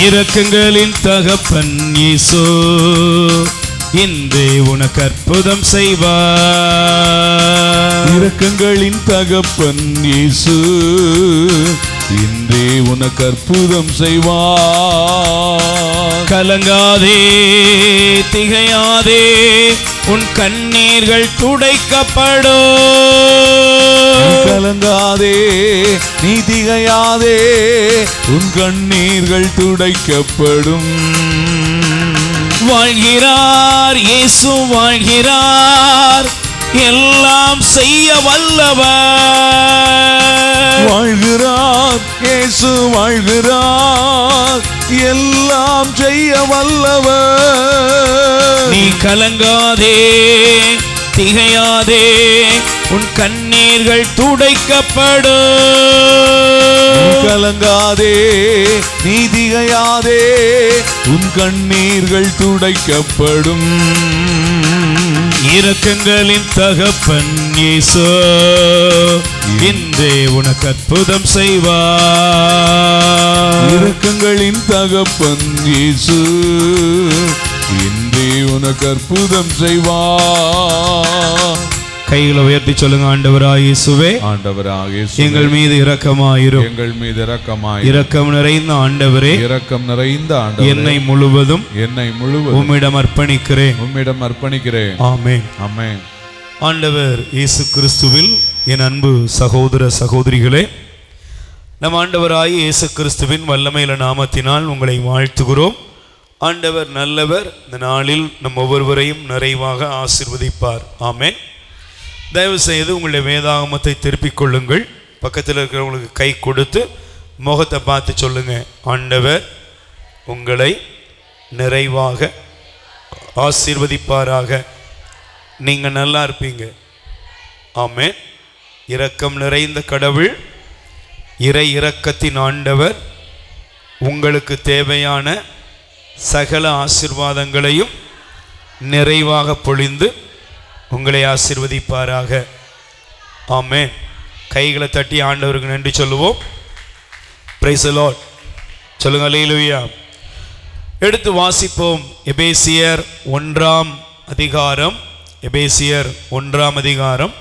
இரக்கங்களின் தகப்பன் இயேசு இன்றே உனக்கு அற்புதம் செய்வார். இரக்கங்களின் தகப்பன் இயேசு இன்றே உனக்கு அற்புதம் செய்வார். கலங்காதே திகையாதே உன் கண்ணீர்கள் துடைக்கப்படும். கலங்காதே நீ திகையாதே உன் கண்ணீர்கள் துடைக்கப்படும். வாழ்கிறார் இயேசு வாழ்கிறார் எல்லாம் செய்ய வல்லவர். வாழ்கிறார் இயேசு வாழ்கிறார் எல்லாம் செய்ய வல்லவர். நீ கலங்காதே திகையாதே உன் கண்ணீர்கள் துடைக்கப்படும். கலங்காதே நீ திகையாதே உன் கண்ணீர்கள் துடைக்கப்படும். இரக்கங்களின் தகப்பன் இயேசு இன்றே உனக்கு அற்புதம் செய்வார். இரக்கங்களின் தகப்பன் இயேசு இன்றே உனக்கு அற்புதம் செய்வார். கைகளை உயர்த்தி சொல்லுங்க. ஆண்டவராகிய இயேசுவே, ஆண்டவராகிய எங்கள் மீது இரக்கமாயிரும். எங்கள் மீது இரக்கமாயிரும். இரக்கம் நிறைந்த ஆண்டவரே, இரக்கம் நிறைந்த ஆண்டவரே, என்னை முழுவதும் உம்மிடம் அர்ப்பணிக்கிறேன். ஆமென். ஆமென். ஆண்டவர் இயேசு கிறிஸ்துவில் என் அன்பு சகோதர சகோதரிகளே, நம் ஆண்டவராகிய இயேசு கிறிஸ்துவின் வல்லமையுள்ள நாமத்தினால் உங்களை வாழ்த்துகிறோம். ஆண்டவர் நல்லவர். இந்த நாளில் நம் ஒவ்வொருவரையும் நிறைவாக ஆசீர்வதிப்பார். ஆமென். தயவு செய்து உங்களுடைய வேதாகமத்தை திருப்பிக் கொள்ளுங்கள். பக்கத்தில் இருக்கிறவங்களுக்கு கை கொடுத்து முகத்தை பார்த்து சொல்லுங்க, ஆண்டவர் உங்களை நிறைவாக ஆசீர்வதிப்பாராக. நீங்கள் நல்லா இருப்பீங்க. ஆமென். இரக்கம் நிறைந்த கடவுள், இறை இரக்கத்தின் ஆண்டவர் உங்களுக்கு தேவையான சகல ஆசீர்வாதங்களையும் நிறைவாக பொழிந்து உங்களை ஆசீர்வதிப்பாராக. ஆமென். கைகளை தட்டி ஆண்டவருக்கு நன்றி சொல்லுவோம். பிரைஸ் தி லார்ட் சொல்லுங்க. அல்லேலூயா. எடுத்து வாசிப்போம். எபேசியர் 1ஆம் அதிகாரம். எபேசியர் 1ஆம் அதிகாரம்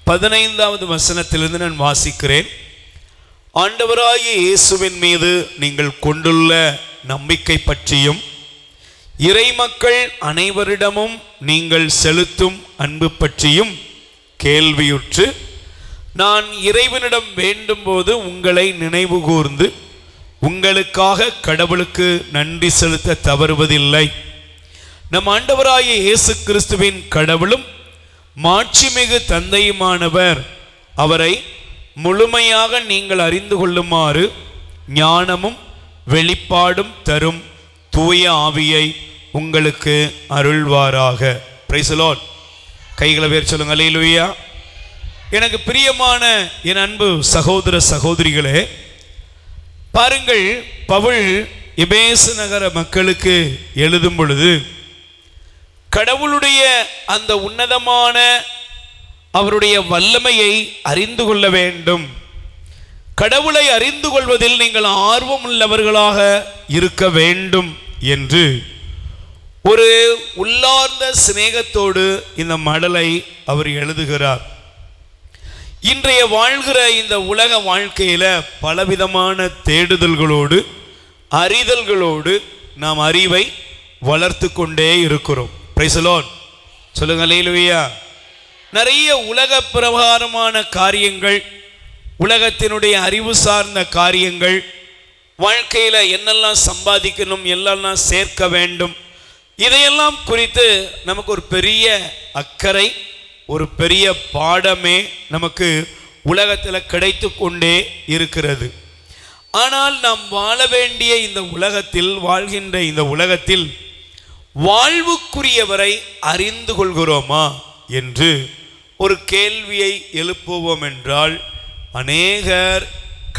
15வது வசனத்திலிருந்து நான் வாசிக்கிறேன். ஆண்டவராகிய இயேசுவின் மீது நீங்கள் கொண்டுள்ள நம்பிக்கை பற்றியும் இறைமக்கள் அனைவரிடமும் நீங்கள் செலுத்தும் அன்பு பற்றியும் கேள்வியுற்று நான் இறைவனிடம் வேண்டும் போது உங்களை நினைவு கூர்ந்து உங்களுக்காக கடவுளுக்கு நன்றி செலுத்த தவறுவதில்லை. நம் ஆண்டவராகிய இயேசு கிறிஸ்துவின் கடவுளும் மாட்சிமிகு தந்தையுமானவர் அவரை முழுமையாக நீங்கள் அறிந்து கொள்ளுமாறு ஞானமும் வெளிப்பாடும் தரும் தூய ஆவியை உங்களுக்கு அருள்வாராக. Price the Lord. கைகளை வேறு சொல்லுங்க. அல்லேலூயா. எனக்கு பிரியமான என் அன்பு சகோதர சகோதரிகளே, பாருங்கள், பவுல் எபேசு நகர மக்களுக்கு எழுதும் பொழுது கடவுளுடைய அந்த உன்னதமான அவருடைய வல்லமையை அறிந்து கொள்ள வேண்டும். கடவுளை அறிந்து கொள்வதில் நீங்கள் ஆர்வம் உள்ளவர்களாக இருக்க வேண்டும் என்று ஒரு உள்ளார்ந்த சிநேகத்தோடு இந்த மடலை அவர் எழுதுகிறார். இன்றைய வாழ்கிற இந்த உலக வாழ்க்கையில பலவிதமான தேடுதல்களோடு அறிதல்களோடு நாம் அறிவை வளர்த்து கொண்டே இருக்கிறோம். பிரைஸ் தி லார்ட் சொல்லுங்க. அல்லேலூயா. நிறைய உலக பிரகாரமான காரியங்கள், உலகத்தினுடைய அறிவு சார்ந்த காரியங்கள், வாழ்க்கையில் என்னெல்லாம் சம்பாதிக்கணும், என்னெல்லாம் சேர்க்க வேண்டும், இதையெல்லாம் குறித்து நமக்கு ஒரு பெரிய அக்கறை, ஒரு பெரிய பாடமே நமக்கு உலகத்தில் கிடைத்து கொண்டே இருக்கிறது. ஆனால் நாம் வாழ வேண்டிய இந்த உலகத்தில், வாழ்கின்ற இந்த உலகத்தில் வாழ்வுக்குரியவரை அறிந்து கொள்கிறோமா என்று ஒரு கேள்வியை எழுப்புவோம் என்றால், அநேகர்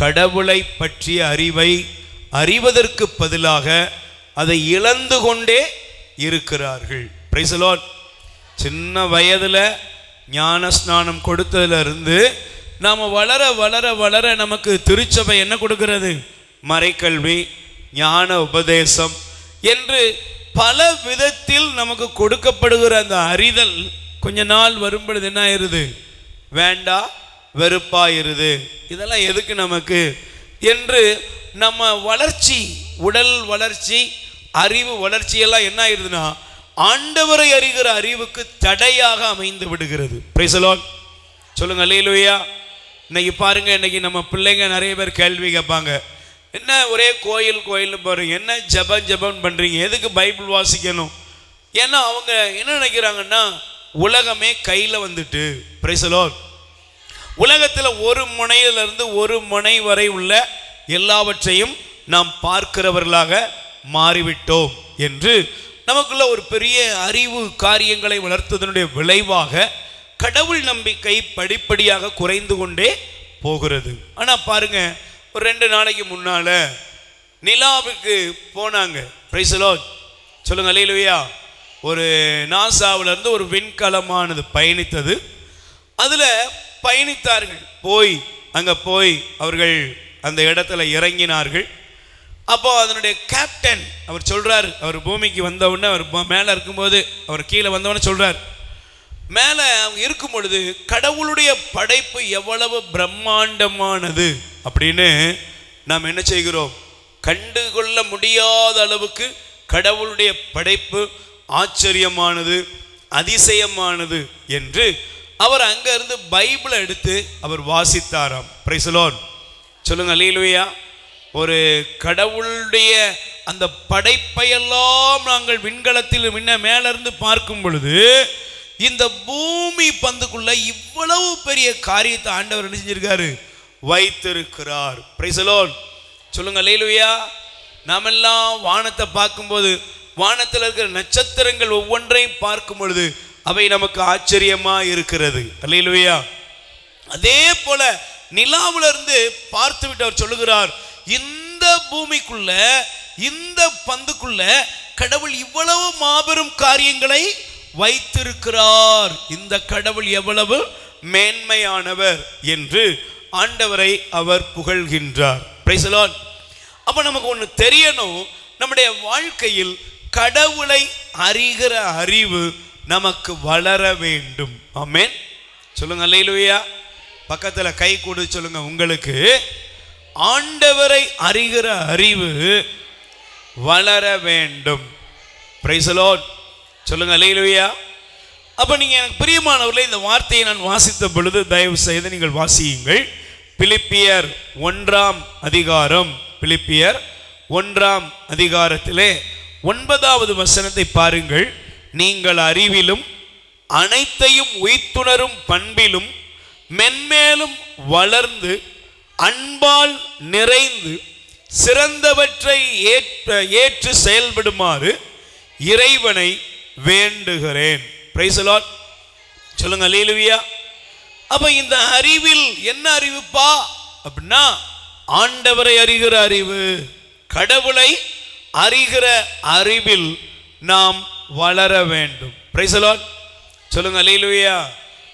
கடவுளை பற்றிய அறிவை அறிவதற்கு பதிலாக அதை இழந்து கொண்டே இருக்கிறார்கள். Price the Lord. சின்ன வயதில் ஞான ஸ்நானம் கொடுத்ததிலிருந்து நாம் வளர வளர வளர நமக்கு திருச்சபை என்ன கொடுக்கிறது? மறைக்கல்வி, ஞான உபதேசம் என்று பல விதத்தில் நமக்கு கொடுக்கப்படுகிற அந்த அறிதல் கொஞ்ச நாள் வரும்பொழுது என்ன ஆயிருது? வேண்டா வெறுப்பாயிருது. இதெல்லாம் எதுக்கு நமக்கு என்று நம்ம வளர்ச்சி, உடல் வளர்ச்சி, அறிவு வளர்ச்சியெல்லாம் என்ன ஆயிருதுன்னா ஆண்டவரை அறிகிற அறிவுக்கு தடையாக அமைந்து விடுகிறது. Price the Lord. சொல்லுங்க அல்லேலூயா. இன்னைக்கு பாருங்க, இன்னைக்கு நம்ம பிள்ளைங்க நிறைய பேர் கேள்வி கேட்பாங்க, என்ன ஒரே கோயில்னு பாருங்க, என்ன ஜபம் பண்றீங்க, எதுக்கு பைபிள் வாசிக்கணும்? ஏன்னா அவங்க என்ன நினைக்கிறாங்கன்னா உலகமே கையில் வந்துட்டு. Price the Lord. உலகத்தில் ஒரு முனையிலிருந்து ஒரு முனை வரை உள்ள எல்லாவற்றையும் நாம் பார்க்கிறவர்களாக மாறிவிட்டோம் என்று நமக்குள்ள ஒரு பெரிய அறிவு காரியங்களை வளர்த்ததனுடைய விளைவாக கடவுள் நம்பிக்கை படிப்படியாக குறைந்து கொண்டே போகிறது. ஆனால் பாருங்க, ஒரு 2 நாளைக்கு முன்னால நிலாவுக்கு போனாங்க. Price the Lord. சொல்லுங்க அல்லேலூயா. ஒரு நாசாவிலிருந்து ஒரு விண்கலமானது பயணித்தது. அதில் பயணித்தார்கள். அங்கே போய் அவர்கள் அந்த இடத்துல இறங்கினார்கள். அப்போ அதனுடைய கேப்டன் அவர் சொல்றார், அவர் பூமிக்கு வந்தவுடனே, அவர் மேலே இருக்கும்போது, அவர் கீழே வந்தவுடனே சொல்றார், மேலே அவங்க இருக்கும் பொழுது கடவுளுடைய படைப்பு எவ்வளவு பிரம்மாண்டமானது அப்படின்னு நாம் என்ன செய்கிறோம், கண்டுகொள்ள முடியாத அளவுக்கு கடவுளுடைய படைப்பு ஆச்சரியமானது, அதிசயமானது என்று அவர் அங்க இருந்து பைபிளை எடுத்து அவர் வாசித்தாராம். Price the Lord. சொல்லுங்க அல்லேலூயா. ஒரு கடவுளுடைய அந்த படைப்பையெல்லாம் நாங்கள் விண்கலத்தில் மேல இருந்து பார்க்கும் பொழுது இந்த பூமி பந்துக்குள்ள இவ்வளவு பெரிய காரியத்தை ஆண்டவர் என்ன செஞ்சிருக்காரு, வைத்திருக்கிறார். Price the Lord. சொல்லுங்க அல்லேலூயா. நாமெல்லாம் வானத்தை பார்க்கும்போது, வானத்தில் இருக்கிற நட்சத்திரங்கள் ஒவ்வொன்றையும் பார்க்கும் பொழுது அவை நமக்கு ஆச்சரியமா இருக்கிறது. அல்லேலூயா. அதே போல நிலாவுல இருந்து பார்த்து விட்டு அவர் சொல்லுகிறார், இந்த பூமிக்குள்ள, இந்த பந்துக்குள்ள கடவுள் இவ்வளவு மாபெரும் காரியங்களை வைத்திருக்கிறார். இந்த கடவுள் எவ்வளவு மேன்மையானவர் என்று ஆண்டவரை அவர் புகழ்கின்றார். Price the Lord. அப்ப நமக்கு ஒன்று தெரியணும், நம்முடைய வாழ்க்கையில் கடவுளை அறிகிற அறிவு நமக்கு வளர வேண்டும். ஆமென். சொல்லுங்க அல்லேலூயா. பக்கத்தில் கை கொடு சொல்லுங்க, உங்களுக்கு ஆண்டவரை அறிகிற அறிவு வளர வேண்டும். Price the Lord. சொல்லுங்க அல்லேலூயா. அப்ப நீங்க எனக்கு பிரியமானவர்களே, இந்த வார்த்தையை நான் வாசித்த பொழுது தயவு செய்து நீங்கள் வாசியுங்கள். பிலிப்பியர் 1ஆம் அதிகாரம், பிலிப்பியர் 1ஆம் அதிகாரத்திலே 9வது வசனத்தை பாருங்கள். நீங்கள் அறிவிலும் அனைத்தையும் உய்த்துணரும் பண்பிலும் மென்மேலும் வளர்ந்து அன்பால் நிறைந்து சிறந்தவற்றை ஏற்று செயல்படுமாறு இறைவனை வேண்டுகிறேன். Price the Lord. சொல்லுங்க அல்லேலூயா. அப்ப இந்த அறிவில் என்ன அறிவுப்பா அப்படின்னா ஆண்டவரை அறிகிற அறிவு, கடவுளை அறிகிற அறிவில் நாம் வளர வேண்டும். Price the Lord. சொல்லுங்க அல்லேலூயா.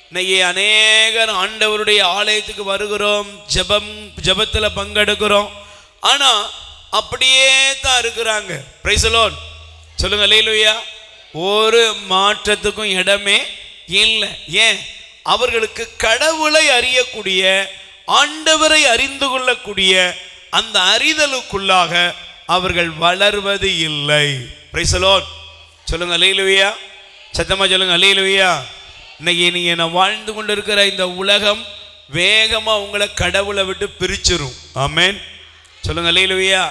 இன்னைக்கு அநேகர் ஆண்டவருடைய ஆலயத்துக்கு வருகிறோம், ஜெபத்தில் பங்கெடுக்கிறோம், ஆனா அப்படியே தான் இருக்கிறாங்க. Price the Lord. சொல்லுங்க அல்லேலூயா. ஒரு மாற்றத்துக்கும் இடமே இல்லை. ஏன்? அவர்களுக்கு கடவுளை அறியக்கூடிய, ஆண்டவரை அறிந்து கொள்ளக்கூடிய அந்த அறிதலுக்குள்ளாக அவர்கள் வளர்வது இல்லை. Praise the Lord. சொல்லுங்க அல்லேலூயா. சத்தமா சொல்லுங்க அல்லேலூயா. இன்னைக்கு நீங்க நான் வாழ்ந்து கொண்டு இருக்கிற இந்த உலகம் வேகமா உங்களை கடவுளை விட்டு பிரிச்சிரும். ஆமென். சொல்லுங்க அல்லேலூயா.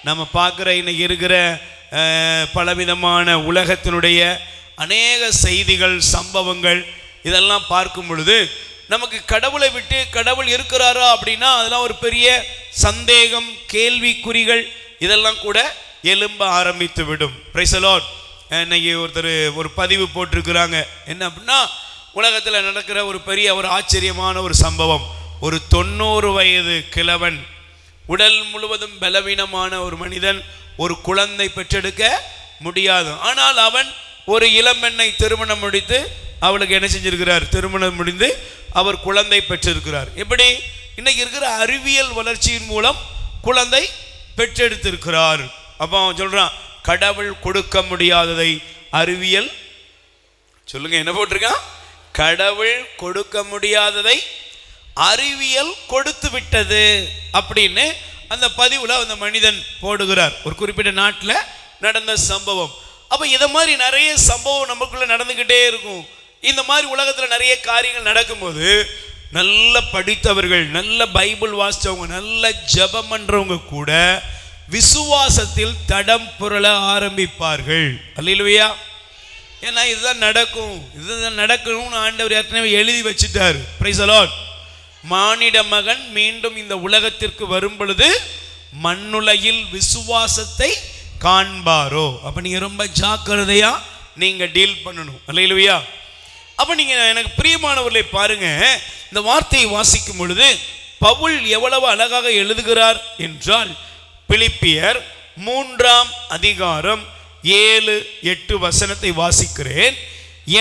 நம்ம பார்க்குற இன்னைக்கு இருக்கிற பலவிதமான உலகத்தினுடைய அநேக செய்திகள், சம்பவங்கள் இதெல்லாம் பார்க்கும் பொழுது நமக்கு கடவுளை விட்டு, கடவுள் இருக்கிறாரா அப்படின்னா அதெல்லாம் ஒரு பெரிய சந்தேகம், கேள்விக்குறிகள் இதெல்லாம் கூட எழும்ப ஆரம்பித்து விடும். Price the Lord. இன்னைக்கு ஒருத்தர் ஒரு பதிவு போட்டிருக்கிறாங்க. என்ன அப்படின்னா, உலகத்தில் நடக்கிற ஒரு பெரிய ஒரு ஆச்சரியமான ஒரு சம்பவம். ஒரு 90 வயது கிழவன், உடல் முழுவதும் பலவீனமான ஒரு மனிதன், ஒரு குழந்தை பெற்றெடுக்க முடியாது. ஆனால் அவன் ஒரு இளம்பெண்ணை திருமணம் முடித்து அவளுக்கு என்ன செஞ்சிருக்கிறார், திருமணம் முடிந்து அவர் குழந்தை பெற்றிருக்கிறார். எப்படி? இன்னைக்கு இருக்கிற அறிவியல் வளர்ச்சியின் மூலம் குழந்தை பெற்றெடுத்திருக்கிறார். அப்போ அவன் சொல்றான், கடவுள் கொடுக்க முடியாததை அறிவியல் சொல்லுங்க, என்ன போட்டிருக்கான்? கடவுள் கொடுக்க முடியாததை அறிவியல் கொடுத்து விட்டது அப்படின்னு அந்த பதிவுல அந்த மனிதன் போடுகிறார். ஒரு குறிப்பிட்ட நாட்டில் நடந்த சம்பவம். அப்ப இத மாதிரி நிறைய சம்பவம் நமக்குள்ள நடந்துகிட்டே இருக்கும். இந்த மாதிரி உலகத்துல நிறைய காரியங்கள் நடக்கும்போது நல்ல படித்தவர்கள், நல்ல பைபிள் வாசிச்சவங்க, நல்ல ஜெபம் பண்றவங்க கூட விசுவாசத்தில் தடம் புரள ஆரம்பிப்பார்கள். அல்லேலூயா. ஏன்னா இதுதான் நடக்கும், இதுதான் நடக்கணும்னு ஆண்டவர் ஏற்கனவே எழுதி வச்சுட்டார். Price the Lord. மானிட மகன் மீண்டும் இந்த உலகத்திற்கு வரும் பொழுது மண்ணுலகில் விசுவாசத்தை காண்பாரோ. அப்ப நீங்க ரொம்ப ஜாக்கிரதையா நீங்க டீல் பண்ணணும். அல்லேலூயா. அப்ப நீங்க எனக்கு பிரியமானவர்களை பாருங்க, இந்த வார்த்தையை வாசிக்கும் பொழுது பவுல் எவ்வளவு அழகாக எழுதுகிறார் என்றால், பிலிப்பியர் 3ஆம் அதிகாரம் 7-8 வசனத்தை வாசிக்கிறேன்.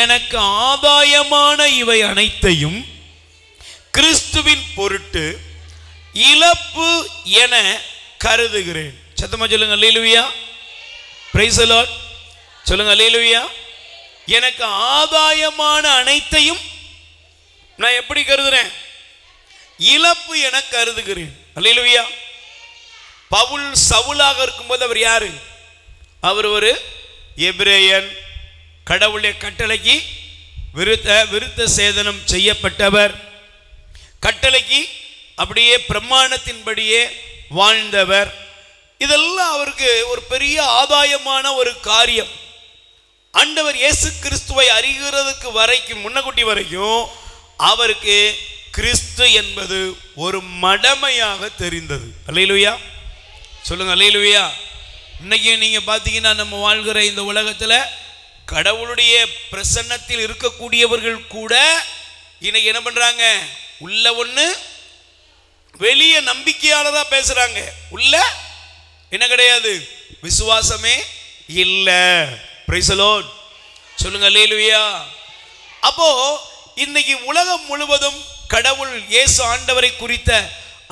எனக்கு ஆதாயமான இவை அனைத்தையும் கிறிஸ்துவின் பொருட்டு இழப்பு என கருதுகிறேன். சத்தமா சொல்லுங்க அல்லேலூயா. Praise the Lord. சொல்லுங்க அல்லேலூயா. எனக்கு ஆதாயமான அனைத்தையும் நான் எப்படி கருதுறேன்? இழப்பு என கருதுகிறேன். அல்லேலூயா. பவுல் சவுலாக இருக்கும்போது அவர் யாரு? அவர் ஒரு எபிரேயன், கடவுளுடைய கட்டளைக்கு விருத்த சேதனம் செய்யப்பட்டவர், கட்டளைக்கு அப்படியே பிரமாணத்தின்படியே வாழ்ந்தவர். இதெல்லாம் அவருக்கு ஒரு பெரிய ஆதாயமான ஒரு காரியம். ஆண்டவர் இயேசு கிறிஸ்துவை அறிகிறதுக்கு வரைக்கும், முன்னகுட்டி வரைக்கும் அவருக்கு கிறிஸ்து என்பது ஒரு மடமையாக தெரிந்தது. அல்லேலூயா. சொல்லுங்க அல்லேலூயா. இன்னைக்கு நீங்க பார்த்தீங்கன்னா நம்ம வாழ்கிற இந்த உலகத்துல கடவுளுடைய பிரசன்னத்தில் இருக்கக்கூடியவர்கள் கூட இன்னைக்கு என்ன பண்றாங்க? உள்ள ஒண்ணு, வெளிய நம்பிக்கையாளரா பேசுறாங்க, உள்ள என்ன கிடையாது, விசுவாசமே இல்ல. Price the Lord. சொல்லுங்க அல்லேலூயா. அப்போ இன்னைக்கு உலகம் முழுவதும் கடவுள் இயேசு ஆண்டவரை குறித்த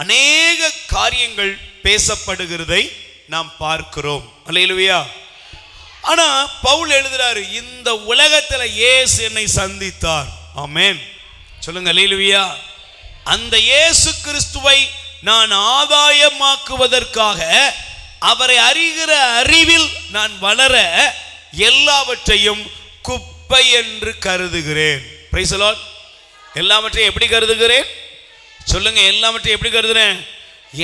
அநேக காரியங்கள் பேசப்படுகிறதை நாம் பார்க்கிறோம். அல்லேலூயா. ஆனா பவுல் எழுதுறாரு, இந்த உலகத்துல இயேசு என்னை சந்தித்தார். ஆமென். சொல்லுங்க அல்லேலூயா. அந்த இயேசு கிறிஸ்துவை நான் ஆதாயமாக்குவதற்காக அவரை அறிகிற அறிவில் நான் வளர எல்லாவற்றையும் குப்பை என்று கருதுகிறேன். Price the Lord. எல்லாவற்றையும் எப்படி கருதுகிறேன்? சொல்லுங்க, எல்லாவற்றையும் எப்படி கருதுறேன்?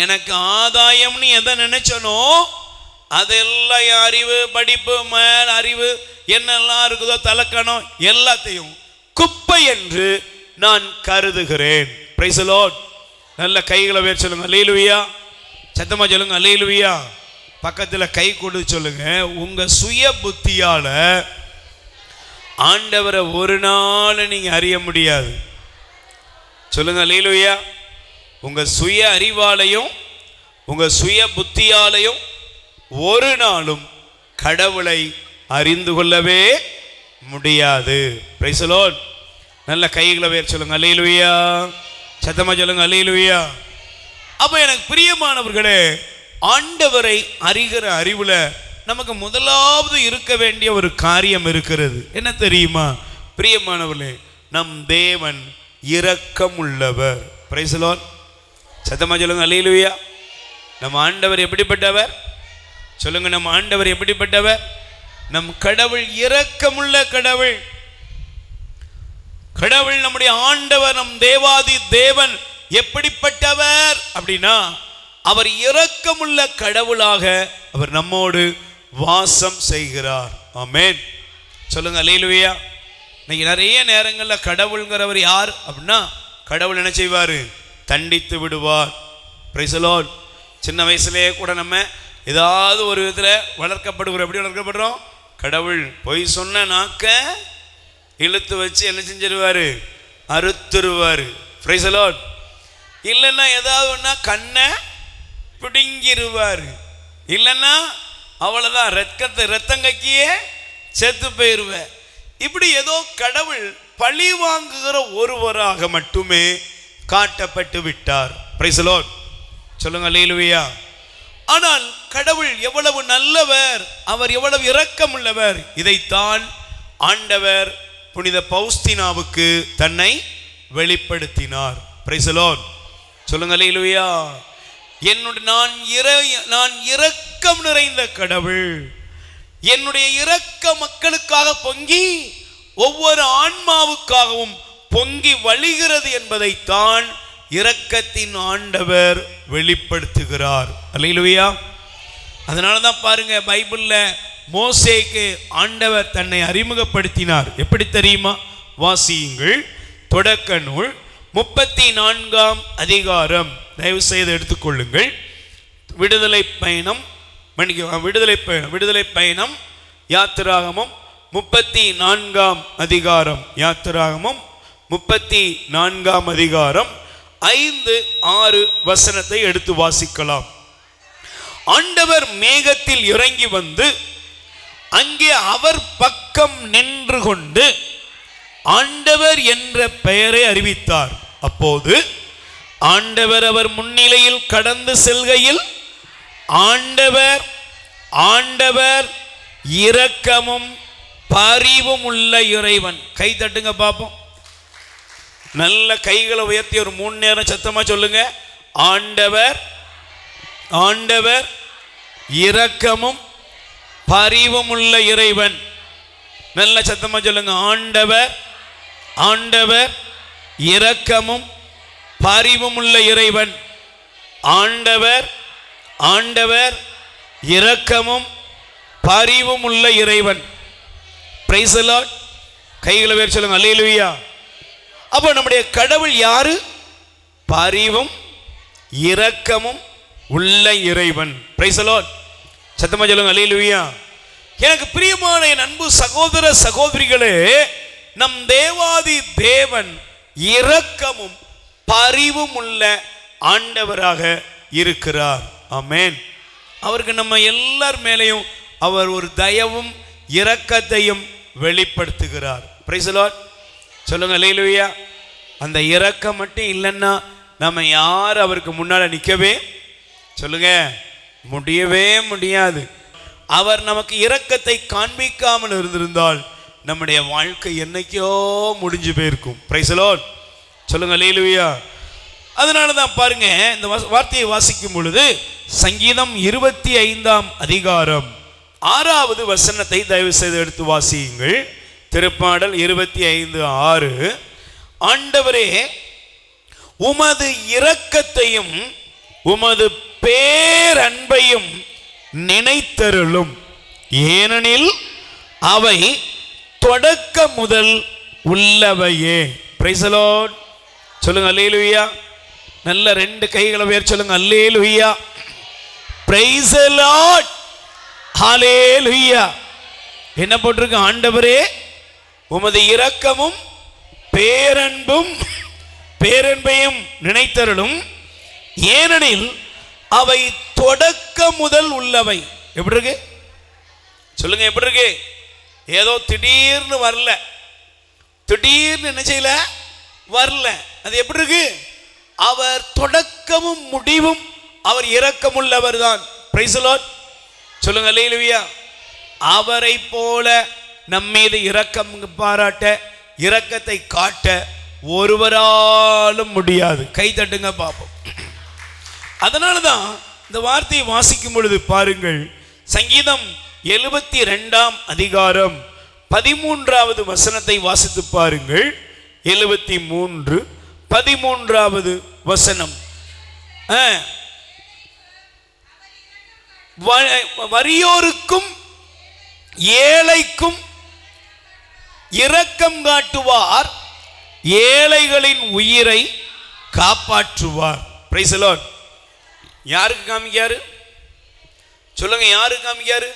எனக்கு ஆதாயம்னு எதை நினைச்சனோ அதெல்லாம் என் அறிவு, படிப்பு, மேல் அறிவு என்னெல்லாம் இருக்குதோ, தலக்கணம் எல்லாத்தையும் குப்பை என்று நான் கருதுகிறேன். Price the Lord. நல்ல கைகளை வேர் சொல்லுங்க அல்லேலூயா. சத்தமா சொல்லுங்க அல்லேலூயா. பக்கத்துல கை கொடு சொல்லுங்க. உங்க சுய புத்தியால ஆண்டவரை ஒரு நாள் நீங்க அறிய முடியாது. சொல்லுங்க அல்லேலூயா. உங்க சுய அறிவாலையும் உங்க சுய புத்தியாலையும் ஒரு நாளும் கடவுளை அறிந்து கொள்ளவே முடியாது. Price the Lord. நல்ல கைகளை வேர் சொல்லுங்க அல்லேலூயா. சத்தமா சொல்லுங்க அல்லேலூயா. அப்ப எனக்கு பிரியமானவர்களே, ஆண்டவரை அறிகிற அறிவுல நமக்கு முதலாவது இருக்க வேண்டிய ஒரு காரியம் இருக்கிறது. என்ன தெரியுமா பிரியமானவர்களே? நம் தேவன் இரக்கம் உள்ளவர். Price the Lord. சத்தமா சொல்லுங்க அல்லேலூயா. நம்ம ஆண்டவர் எப்படிப்பட்டவர்? சொல்லுங்க, நம்ம ஆண்டவர் எப்படிப்பட்டவர்? நம் கடவுள் இரக்கமுள்ள கடவுள். கடவுள் நம்முடைய ஆண்டவர், நம் தேவாதி தேவன் எப்படிப்பட்டவர் அப்படின்னா, அவர் இரக்கமுள்ள கடவுளாக அவர் நம்மோடு வாசம் செய்கிறார். ஆமென். சொல்லுங்க அல்லேலூயா. இன்னைக்கு நிறைய நேரங்களில் கடவுள்ங்கிறவர் யார் அப்படின்னா, கடவுள் என்ன செய்வார்? தண்டித்து விடுவார். Price the Lord. சின்ன வயசுலேயே கூட நம்ம ஏதாவது ஒரு விதத்தில் வளர்க்கப்படுகிறோம். எப்படி வளர்க்கப்படுறோம்? கடவுள் பொய் சொன்ன நாக்க இழுத்து வச்சு என்ன செஞ்சிருவாரு? அறுத்துருவார். Price the Lord. இல்லைன்னா ஏதாவது ஒன்றா கண்ணை பிடுங்கிருவார். இல்லைன்னா அவ்வளோதான், ரத்தங்கைக்கியே செத்து போயிருவேன். இப்படி ஏதோ கடவுள் பழி வாங்குகிற ஒருவராக மட்டுமே காட்டப்பட்டு விட்டார். Price the Lord. சொல்லுங்க அல்லேலூயா. ஆனால் கடவுள் எவ்வளவு நல்லவர், அவர் எவ்வளவு இரக்கமுள்ளவர், இதைத்தான் ஆண்டவர் புனித பௌஸ்தினாவுக்கு தன்னை வெளிப்படுத்தினார். Price the Lord. சொல்லுங்க அல்லேலூயா. நான் இரக்கம் நிறைந்த கடவுள், என்னுடைய இரக்க மக்களுக்காக பொங்கி ஒவ்வொரு ஆன்மாவுக்காகவும் பொங்கி வழிகிறது என்பதைத்தான் இரக்கத்தின் ஆண்டவர் வெளிப்படுத்துகிறார். அல்லேலூயா. அதனால தான் பாருங்க, பைபிள்ல மோசேக்கு ஆண்டவர் தன்னை அறிமுகப்படுத்தினார். எப்படி தெரியுமா? வாசியுங்கள். தொடக்க நூல் 34ஆம் அதிகாரம், தயவு செய்து எடுத்துக்கொள்ளுங்கள். விடுதலை பயணம் யாத்திராகமம் 34ஆம் அதிகாரம், யாத்திராகமம் 34ஆம் அதிகாரம் 5-6 வசனத்தை எடுத்து வாசிக்கலாம். ஆண்டவர் மேகத்தில் இறங்கி வந்து அங்கே அவர் பக்கம் நின்று கொண்டு ஆண்டவர் என்ற பெயரை அறிவித்தார். அப்போது ஆண்டவர் அவர் முன்னிலையில் கடந்து செல்கையில், ஆண்டவர் இரக்கமும் பரிவும் உள்ள இறைவன். கை தட்டுங்க பாப்போம். நல்ல கைகளை உயர்த்தி ஒரு 3 நேரம் சத்தமா சொல்லுங்க. ஆண்டவர் இரக்கமும் பரிவும் உள்ள இறைவன். நல்ல சத்தமா சொல்லுங்க. ஆண்டவர் இரக்கமும் பரிவும் உள்ள இறைவன். ஆண்டவர் இரக்கமும் பரிவும் உள்ள இறைவன். Price the Lord. கைகளை உயர்த்தி சொல்லுங்க அல்லேலூயா. அப்போ நம்முடைய கடவுள் யாரு? பரிவும் இரக்கமும் உள்ள இறைவன். Price the Lord. சத்தமா சொல்லுங்க அல்லேலூயா. எனக்கு பிரியமான என் அன்பு சகோதர சகோதரிகளே, நம் தேவாதி தேவன் இரக்கமும் பரிவும் உள்ள ஆண்டவராக இருக்கிறார். ஆமென். அவருக்கு நம்ம எல்லார் மேலேயும் அவர் ஒரு தயவும் இரக்கத்தையும் வெளிப்படுத்துகிறார். Price the Lord. சொல்லுங்க அல்லேலூயா. அந்த இரக்கம் மட்டும் இல்லைன்னா நம்ம யார் அவருக்கு முன்னால நிற்கவே சொல்லுங்க முடியவே முடியாது. அவர் நமக்கு இரக்கத்தை காண்பிக்காமல் இருந்திருந்தால் நம்முடைய வாழ்க்கை என்னைக்கோ முடிஞ்சு போயிருக்கும். Price the Lord. சொல்லுங்க அல்லேலூயா. அதனால தான் பாருங்க, இந்த வார்த்தையை வாசிக்கும் பொழுது சங்கீதம் 25ஆம் அதிகாரம் 6வது வசனத்தை தயவு செய்து எடுத்து வாசியுங்கள். திருப்பாடல் 25:6. ஆண்டவரே, உமது இரக்கத்தையும் உமது பேரன்பையும் நினைத்தருளும், ஏனெனில் அவை தொடக்க முதல் உள்ளவையே. Price the Lord. சொல்லுங்க அல்லேலூயா. நல்ல 2 கைகளை உயர்த்தி சொல்லுங்க அல்லேலூயா. Praise the Lord. ஹல்லேலூயா. என்ன போட்டிருக்கு? ஆண்டவரே, உமது இரக்கமும் பேரன்பையும் நினைத்தருளும், ஏனெனில் அவை தொடக்க முதல் உள்ளவை. எப்படி இருக்கு? சொல்லுங்க எப்படி இருக்கு? ஏதோ திடீர்னு வரல, திடீர்னு என்ன செய்யல வரல. அது எப்படி இருக்கு? அவர் தொடக்கமும் முடிவும் அவர் இரக்கமுள்ளவர் தான். Price the Lord. சொல்லுங்க அல்லேலூயா. அவரை போல நம்மீது இரக்கம் பாராட்ட, இரக்கத்தை காட்ட ஒருவராலும் முடியாது. கை தட்டுங்க பாப்போம். அதனால தான் இந்த வார்த்தையை வாசிக்கும் பொழுது பாருங்கள், சங்கீதம் 72ஆம் அதிகாரம் 13வது வசனத்தை வாசித்து பாருங்கள். 73:13வது வசனம். வறியோருக்கும் ஏழைக்கும் இரக்கம் காட்டுவார், ஏழைகளின் உயிரை காப்பாற்றுவார். Price the Lord. யாருக்கு காமிக்காரு? சொல்லுங்க, யாருக்கு காமிக்காரு?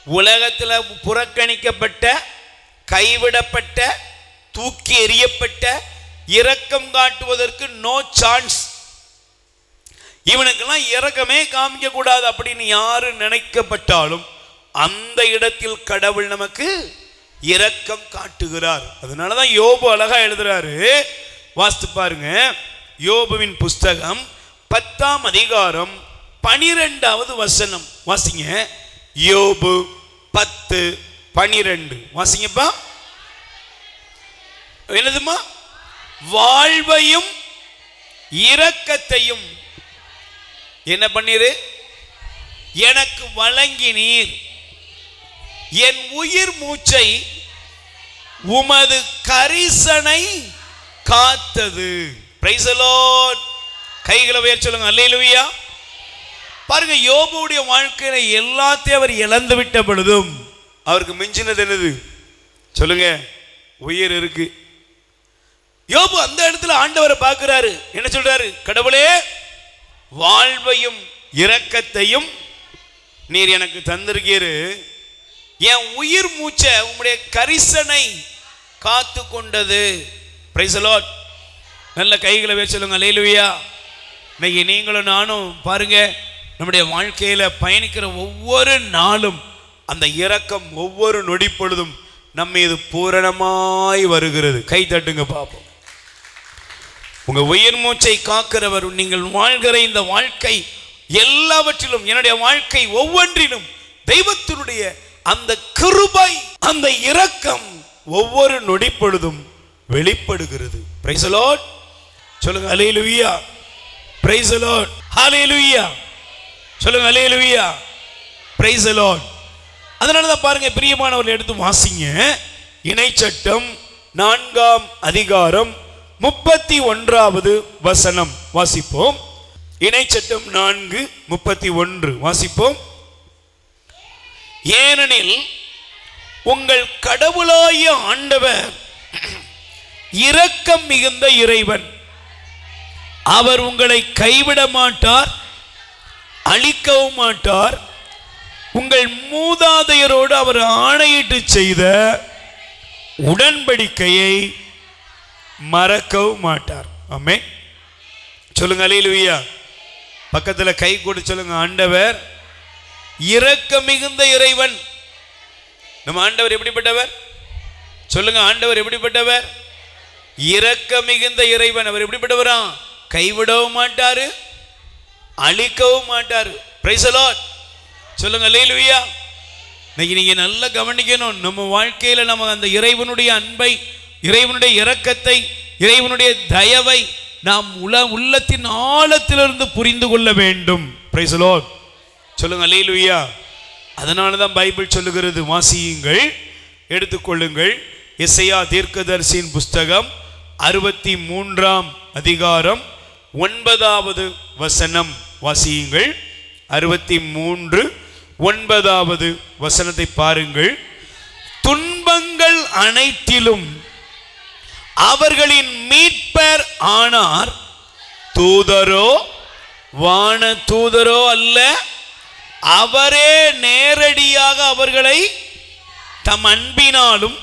உலகத்தில் புறக்கணிக்கப்பட்ட, கைவிடப்பட்ட, தூக்கி எறியப்பட்ட, இரக்கம் காட்டுவதற்கு நோ சான்ஸ், இவனுக்கெல்லாம் இரக்கமே காமிக்க கூடாது அப்படின்னு யாரு நினைக்கப்பட்டாலும் அந்த இடத்தில் கடவுள் நமக்கு இரக்கம் காட்டுகிறார். அதனாலதான் யோபு அழகா எழுதுறாரு. வாசித்து பாருங்க. யோபுவின் புஸ்தகம் 10ஆம் அதிகாரம் 12வது வசனம் வாசிங்க. யோபு 10:12 வாசிங்கப்பா. என்னதுமா? வாழ்வையும் இரக்கத்தையும் என்ன பண்ணீரு? எனக்கு வழங்கினீர். என் உயிர் மூச்சை உமது கரிசனை காத்தது. Price the Lord. கைகளை உயர்த்தி சொல்லுங்க அல்லேலூயா. பாருங்க, யோபுடைய வாழ்க்கையில எல்லாத்தையும் அவர் இழந்து விட்ட பொழுதும் அவருக்கு மிஞ்சினது என்னது சொல்லுங்க? உயிர் இருக்கு. யோபு அந்த இடத்துல ஆண்டவரை பார்க்கிறாரு. என்ன சொல்றாரு? கடவுளே, வாழ்வையும் இரக்கத்தையும் நீர் எனக்கு தந்திருக்கீரு. என் உயிர் மூச்சை உம்முடைய கரிசனை காத்து கொண்டது. Price the Lord. நல்ல கைகளை வச்சு சொல்லுங்க அல்லேலூயா. இன்னைக்கு நீங்களும் நானும் பாருங்க, நம்முடைய வாழ்க்கையில பயணிக்கிற ஒவ்வொரு நாளும் அந்த இரக்கம் ஒவ்வொரு நொடி பொழுதும் நம்ம மீது பூரணமாய் வருகிறது. கை தட்டுங்க பாப்போம். உங்க உயிர் மூச்சை காக்கிறவர். நீங்கள் வாழ்கிற இந்த வாழ்க்கை எல்லாவற்றிலும், என்னுடைய வாழ்க்கை ஒவ்வொன்றிலும் தெய்வத்தினுடைய அந்த கிருபை, அந்த இரக்கம் ஒவ்வொரு நொடி பொழுதும் வெளிப்படுகிறது. Price the Lord. சொல்லுங்க அல்லேலூயா. Praise the Lord. ஹalleluya. சொல்லுங்க அல்லேலூயா. Praise the Lord. அதனால தான் பாருங்க பிரியமானவர்கள், எடுத்து வாசிங்க. இணைச்சட்டம் 4ஆம் அதிகாரம் 31வது வசனம் வாசிப்போம். இணைச்சட்டம் 4:31 வாசிப்போம். ஏனெனில் உங்கள் கடவுளாகிய ஆண்டவர் இரக்கம் மிகுந்த இறைவன். அவர் உங்களை கைவிட மாட்டார், அழிக்கவும் மாட்டார். உங்கள் மூதாதையரோடு அவர் ஆணையிட்டு செய்த உடன்படிக்கையை மறக்கவும் மாட்டார். ஆமென். சொல்லுங்க அல்லேலூயா. பக்கத்துல கை கொடு சொல்லுங்க, ஆண்டவர் இரக்கம் மிகுந்த இறைவன். நம்ம ஆண்டவர் எப்படிப்பட்டவர்? சொல்லுங்க, ஆண்டவர் எப்படிப்பட்டவர்? இரக்கம் மிகுந்த இறைவன். அவர் எப்படிப்பட்டவரா? கைவிடவும் மாட்டாரு, அழிக்கவும் மாட்டாரு. Price the Lord. சொல்லுங்க அல்லேலூயா. இன்னைக்கு நீங்க நல்லா கவனிக்கணும். நம்ம வாழ்க்கையில நம்ம அந்த இறைவனுடைய அன்பை, இறைவனுடைய இரக்கத்தை, இறைவனுடைய தயவை நாம் உள்ளத்தின் ஆழத்திலிருந்து புரிந்து கொள்ள வேண்டும். Price the Lord. சொல்லுங்க அல்லேலூயா. அதனால தான் பைபிள் சொல்லுகிறது, வாசியுங்கள், எடுத்துக்கொள்ளுங்கள். எசையா தீர்க்கதரிசியின் புஸ்தகம் 63ஆம் அதிகாரம் 9வது வசனம் வாசியுங்கள். 63:9 வசனத்தை பாருங்கள். துன்பங்கள் அனைத்திலும் அவர்களின் மீட்பர் ஆனார். தூதரோ வான தூதரோ அல்ல, அவரே நேரடியாக அவர்களை தம் அன்பினாலும்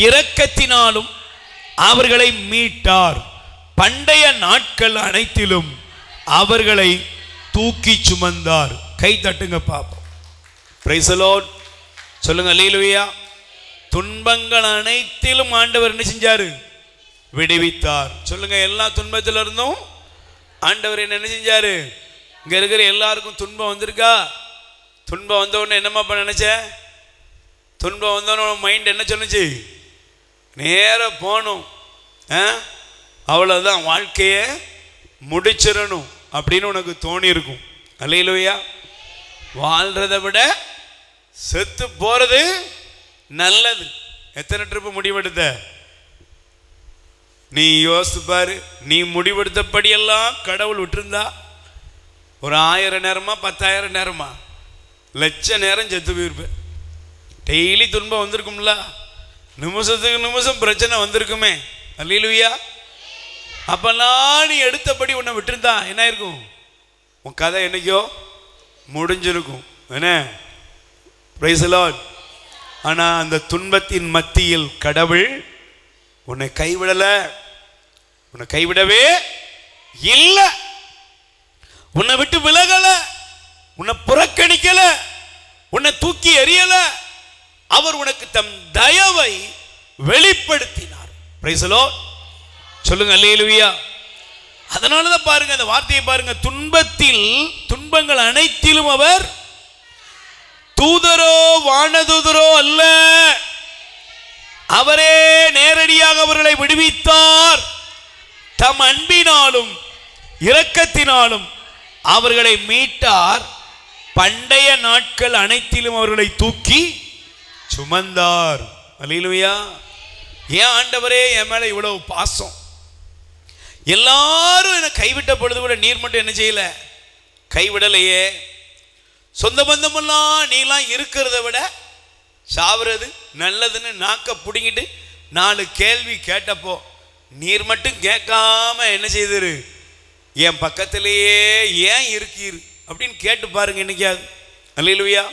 இரக்கத்தினாலும் அவர்களை மீட்டார். பண்டைய நாட்கள் அனைத்திலும் அவர்களை தூக்கி சுமந்தார். கை தட்டுங்க பாப்போம். Praise the Lord. சொல்லுங்க அல்லேலூயா. துன்பங்கள் அனைத்திலும் ஆண்டவர் என்ன செஞ்சாரு? விடுவித்தார். சொல்லுங்க, எல்லா துன்பத்தில இருந்தும் ஆண்டவர் என்ன செஞ்சாரு? இங்க இருக்கிற எல்லாருக்கும் துன்பம் வந்திருக்கா? துன்பம் வந்த உடனே என்னம்மா நினைச்ச? துன்பம் வந்தோன்னு மைண்ட் என்ன சொன்னுச்சு? நேராக போகணும், அவ்வளோதான், வாழ்க்கையை முடிச்சிடணும் அப்படின்னு உனக்கு தோணி இருக்கும். அல்லேலூயா. வாழ்றதை விட செத்து போறது நல்லது. எத்தனை ட்ரிப்பு முடிவெடுத்த? நீ யோசித்து பாரு. நீ முடிவெடுத்தபடியெல்லாம் கடவுள் விட்டுருந்தா ஒரு 1000 நேரமா 10,000 நேரமா லட்ச நேரம் செத்து போயிருப்பேன். டெய்லி துன்பம் வந்திருக்கும்ல, நிமிஷத்துக்கு நிமிஷம் பிரச்சனை வந்திருக்குமே. அல்லேலூயா. அப்பெல்லாம் நீ எடுத்தபடி உன்னை விட்டுருந்தா என்ன இருக்கும்? உன் கதை என்னைக்கோ முடிஞ்சிருக்கும். என்ன? Price the Lord. ஆனால் அந்த துன்பத்தின் மத்தியில் கடவுள் உன்னை கைவிடல, உன்னை கைவிடவே இல்லை, உன்னை விட்டு விலகல, உன்னை புறக்கணிக்கல, உன்னை தூக்கி எறியல. அவர் உனக்கு தம் தயவை வெளிப்படுத்தினார். Price the Lord. சொல்லுங்க அல்லேலூயா. அதனாலதான் பாருங்க, அந்த வார்த்தையை பாருங்க, துன்பங்கள் அனைத்திலும் அவர் தூதரோ வானதூதரோ அல்ல, அவரே நேரடியாக அவர்களை விடுவித்தார். தம் அன்பினாலும் இரக்கத்தினாலும் அவர்களை மீட்டார். பண்டைய நாட்கள் அனைத்திலும் அவர்களை தூக்கி சுமந்தார். அல்லேலூயா. ஏன் ஆண்டவரே என் மேல இவ்வளவு பாசம்? எல்லாரும் என்னை கைவிட்ட பொழுது கூட நீர் மட்டும் என்ன செய்யல? கைவிடலையே. சொந்த பந்தமெல்லாம் நீலாம் இருக்கிறத விட சாவுறது நல்லதுன்னு நாக்க பிடிங்கிட்டு 4 கேள்வி கேட்டப்போ நீர் மட்டும் கேட்காம என்ன செய்தாரு? என் பக்கத்திலேயே ஏன் இருக்கீர் அப்படின்னு கேட்டு பாருங்க என்னைக்காவது. அல்லேலூயா.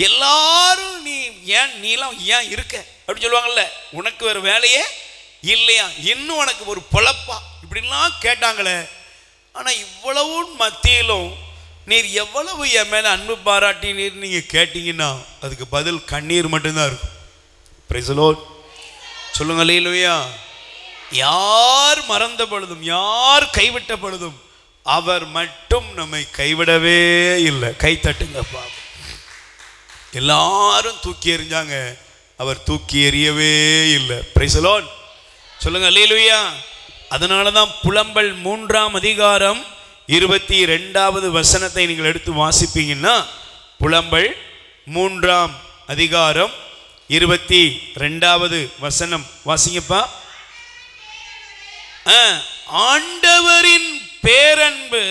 எல்லாரும் நீலாம் ஏன் இருக்க அப்படின்னு சொல்லுவாங்கல்ல. உனக்கு வேறு வேலையே இல்லையா, இன்னும் உனக்கு ஒரு பொழப்பா, இப்படிலாம் கேட்டாங்களே. ஆனால் இவ்வளவு மத்தியிலும் நீர் எவ்வளவு என் மேலே அன்பு பாராட்டி நீர் நீங்கள் கேட்டீங்கன்னா அதுக்கு பதில் கண்ணீர் மட்டும்தான் இருக்கும். Price the Lord. சொல்லுங்க அல்லேலூயா. யார் மறந்த பொழுதும் யார் கைவிட்ட பொழுதும் அவர் மட்டும் நம்மை கைவிடவே இல்லை. கை தட்டுங்கப்பா. எல்லாரும் தூக்கி எறிஞ்சாங்க, அவர் தூக்கி எறியவே இல்லை. Praise the Lord. சொல்லுங்க அல்லேலூயா. அதனால தான் புலம்பல் 3ஆம் அதிகாரம் 22வது வசனத்தை நீங்கள் எடுத்து வாசிப்பீங்கன்னா, புலம்பல் 3ஆம் அதிகாரம் 22வது வசனம் வாசிங்கப்பா. ஆண்டவரின் பேரன்பு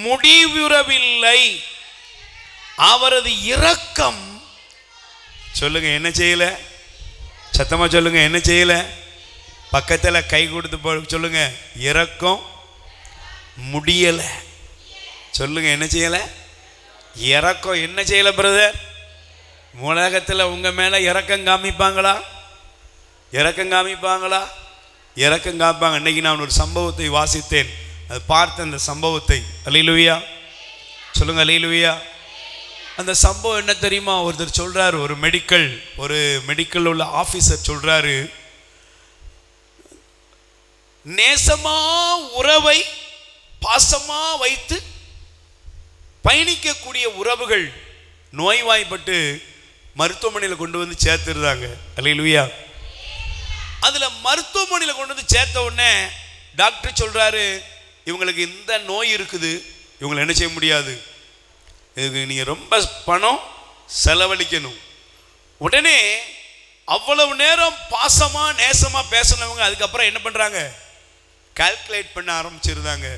முடிவுறவில்லை, அவரது இரக்கம் சொல்லுங்க என்ன செய்யல? சத்தமா சொல்லுங்க என்ன செய்யல? பக்கத்தில் கை கொடுத்து சொல்லுங்க, இரக்கம் முடியல. சொல்லுங்க என்ன செய்யல? இரக்கம் என்ன செய்யல பிரதர்? உலகத்தில் உங்க மேல இரக்கம் காமிப்பாங்களா? இரக்கம் காமிப்பாங்களா? இரக்கம் காப்பாங்க. இன்னைக்கு நான் ஒரு சம்பவத்தை வாசித்தேன், அது பார்த்த அந்த சம்பவத்தை. அல்லேலூயா. சொல்லுங்க அல்லேலூயா. அந்த சம்பவம் என்ன தெரியுமா? ஒருத்தர் சொல்றாரு, ஒரு மெடிக்கல் உள்ள ஆபீசர் சொல்றாரு, நேசமா உறவை பாசமா வைத்து பயணிக்கக்கூடிய உறவுகள் நோய்வாய்ப்பட்டு மருத்துவமனையில் கொண்டு வந்து சேர்த்துருந்தாங்க. அல்லேலூயா. அதுல மருத்துவமனையில் கொண்டு வந்து சேர்த்த உடனே டாக்டர் சொல்றாரு, இவங்களுக்கு இந்த நோய் இருக்குது, இவங்களை என்ன செய்ய முடியாது, இதுக்கு நீங்க ரொம்ப பணம் செலவழிக்கணும். உடனே அவ்வளவு நேரம் பாசமா நேசமா பேசினவங்க அதுக்கப்புறம் என்ன பண்றாங்க? கால்குலேட் பண்ண ஆரம்பிச்சிருந்தாங்க,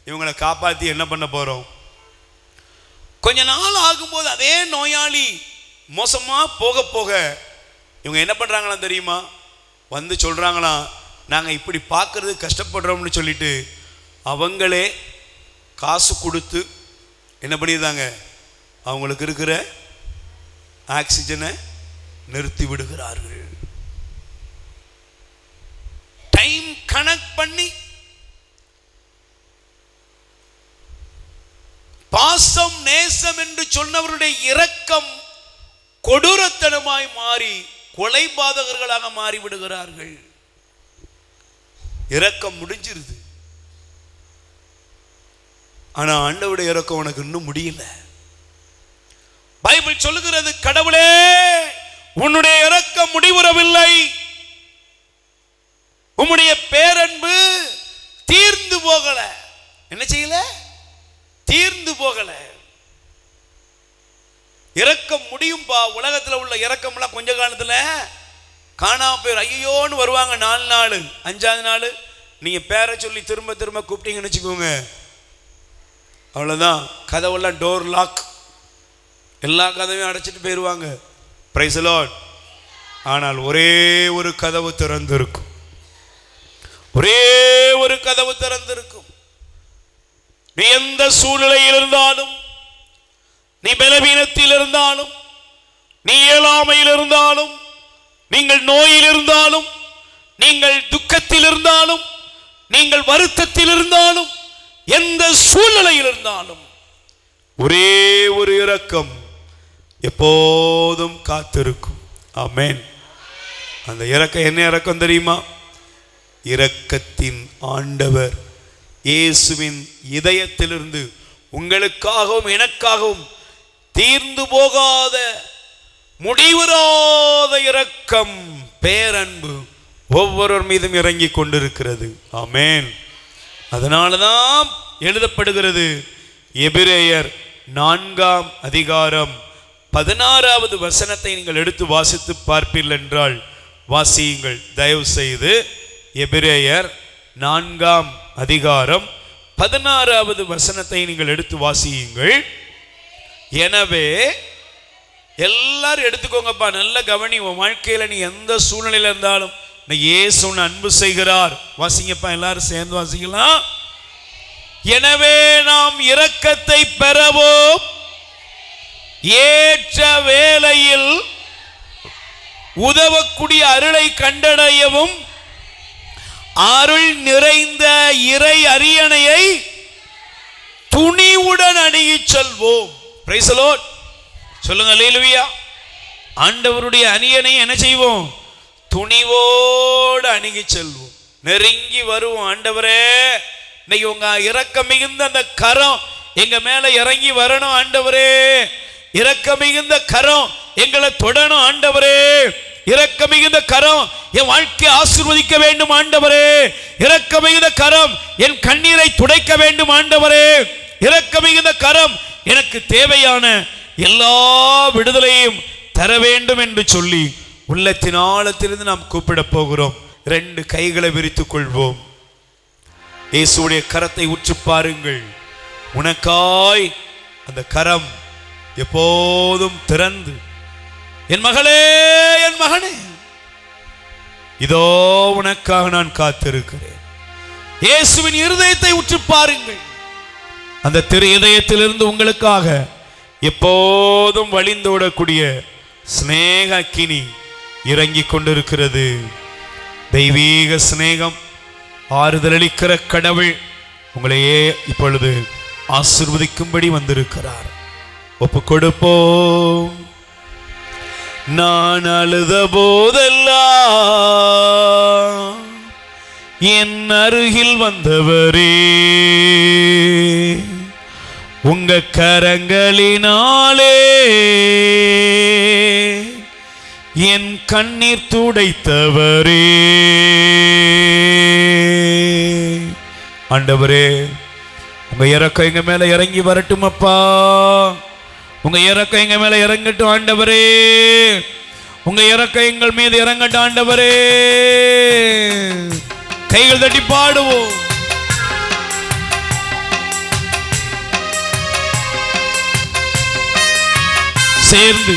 இவங்களை காப்பாற்றி என்ன பண்ண போறோம். கொஞ்ச நாள் ஆகும்போது அதே நோயாளி மோசமா போக போக இவங்க என்ன பண்றாங்களா தெரியுமா? வந்து சொல்றாங்களாம், நாங்கள் இப்படி பார்க்கறது கஷ்டப்படுறோம்னு சொல்லிட்டு அவங்களே காசு கொடுத்து என்ன பண்ணியிருந்தாங்க? அவங்களுக்கு இருக்கிற ஆக்சிஜனை நிறுத்தி விடுகிறார்கள். டைம் கனெக்ட் பண்ணி பாசம் நேசம் என்று சொன்னவருடைய இரக்கம் கொடூரத்தனமாய் மாறி கொலைபாதகர்களாக மாறி விடுகிறார்கள். இரக்கம் முடிஞ்சிருது, ஆனா ஆண்டவருடைய இரக்கம் உனக்கு இன்னும் முடியல. பைபிள் சொல்லுகிறது, கடவுளே உன்னுடைய இரக்கம் முடிவுறவில்லை, உம்முடைய பேரன்பு தீர்ந்து போகல. என்ன செய்யல? தீர்ந்து போகல. இரக்கம் முடியும்பா. உலகத்தில் உள்ள இரக்கம் எல்லாம் கொஞ்ச காலத்துல காணாம போய் ஐயோன்னு வருவாங்க. 4 நாள் 5ஆவது நாள் நீங்க பேரை சொல்லி திரும்ப திரும்ப கூப்பிட்டீங்கன்னு வச்சுக்கோங்க, அவ்வளவுதான். கதவெல்லாம் டோர் லாக், எல்லா கதவையும் அடைச்சிட்டு போயிடுவாங்க. Price the Lord. ஆனால் ஒரே ஒரு கதவு திறந்திருக்கும், ஒரே ஒரு கதவு திறந்திருக்கும். நீ எந்த சூழ்நிலையில் இருந்தாலும், நீ பலவீனத்தில் இருந்தாலும், நீ இயலாமையில் இருந்தாலும், நீங்கள் நோயில் இருந்தாலும், நீங்கள் துக்கத்தில் இருந்தாலும், நீங்கள் வருத்தத்தில் இருந்தாலும், எந்த சூழ்நிலையில் இருந்தாலும் ஒரே ஒரு இரக்கம் எப்போதும் காத்திருக்கும். ஆமென். அந்த இரக்கம் என்ன இரக்கம் தெரியுமா? இரக்கத்தின் ஆண்டவர் இயேசுவின் இதயத்திலிருந்து உங்களுக்காகவும் எனக்காகவும் தீர்ந்து போகாத முடிவுறாத இரக்கம் பேரன்பு ஒவ்வொருவர் மீதும் இறங்கி கொண்டிருக்கிறது. ஆமென். அதனாலதான் எழுதப்படுகிறது, எபிரேயர் 4ஆம் அதிகாரம் 16வது வசனத்தை நீங்கள் எடுத்து வாசித்து பார்ப்பீர்கள் என்றால் வாசியுங்கள் தயவு செய்து. எபிரேயர் 4ஆம் அதிகாரம் 16வது வசனத்தை நீங்கள் எடுத்து வாசியுங்கள். எனவே எல்லாரும் எடுத்துக்கோங்கப்பா, நல்ல கவனி. உன் வாழ்க்கையில நீ எந்த சூழ்நிலையில இருந்தாலும் இயேசு உன்னை அன்பு செய்கிறார். வாசிங்கப்பா, எல்லாரும் சேர்ந்து வாசிக்கலாம். எனவே நாம் இரக்கத்தை பெறவும் ஏற்ற வேளையில் உதவக்கூடிய அருளை கண்டடையவும் அருள் நிறைந்த இறை அரியணையை துணிவுடன் அணுகி செல்வோம். Price the Lord. சொல்லுங்க அல்லேலூயா. ஆண்டவருடைய அரியணை என்ன செய்வோம்? துணிவோடு அணுகி செல்வோம், நெருங்கி வருவோம். ஆண்டவரே, இன்னைக்கு உங்க இரக்கம் மிகுந்த அந்த கரம் எங்க மேல இறங்கி வரணும். ஆண்டவரே, இரக்கம் மிகுந்த கரம் எங்களை தொடணும். ஆண்டவரே, இரக்கம் மிகுந்த கரம் என் வாழ்க்கையை ஆசீர்வதிக்க வேண்டும். ஆண்டவரே, இரக்கம் மிகுந்த கரம் என் கண்ணீரை துடைக்க வேண்டும். ஆண்டவரே, இரக்கம் மிகுந்த கரம் எனக்கு தேவையான எல்லா விடுதலையும் தர வேண்டும் என்று சொல்லி உள்ளத்தின் ஆழத்திலிருந்து நாம் கூப்பிட போகிறோம். 2 கைகளை விரித்துக் கொள்வோம். இயேசுடைய கரத்தை உற்று பாருங்கள். உனக்காய் அந்த கரம் எப்போதும் திறந்து, என் மகளே, என் மகனே, இதோ உனக்காக நான் காத்திருக்கிறேன். இயேசுவின் இருதயத்தை உற்று பாருங்கள். அந்த திரு இதயத்திலிருந்து உங்களுக்காக எப்போதும் வழிந்தோடக்கூடிய ஸ்நேக அக்கினி இறங்கி கொண்டிருக்கிறது. தெய்வீக சிநேகம், ஆறுதல் அளிக்கிற கடவுள் உங்களையே இப்பொழுது ஆசீர்வதிக்கும்படி வந்திருக்கிறார். ஒப்பு கொடுப்போம். நான் அழுத போதெல்லாம் என் அருகில் வந்தவரே, உங்க கரங்களினாலே என் கண்ணீர் துடைத்தவரே. ஆண்டவரே, உங்க இரக்கம் எங்க மேல இறங்கி வரட்டும் அப்பா. உங்க இரக்கம் எங்க மேல இறங்கட்டும் ஆண்டவரே. உங்க இரக்கம் எங்கள் மீது இறங்கட்டும் ஆண்டவரே. கைகள் தட்டி பாடுவோம். சேர்ந்து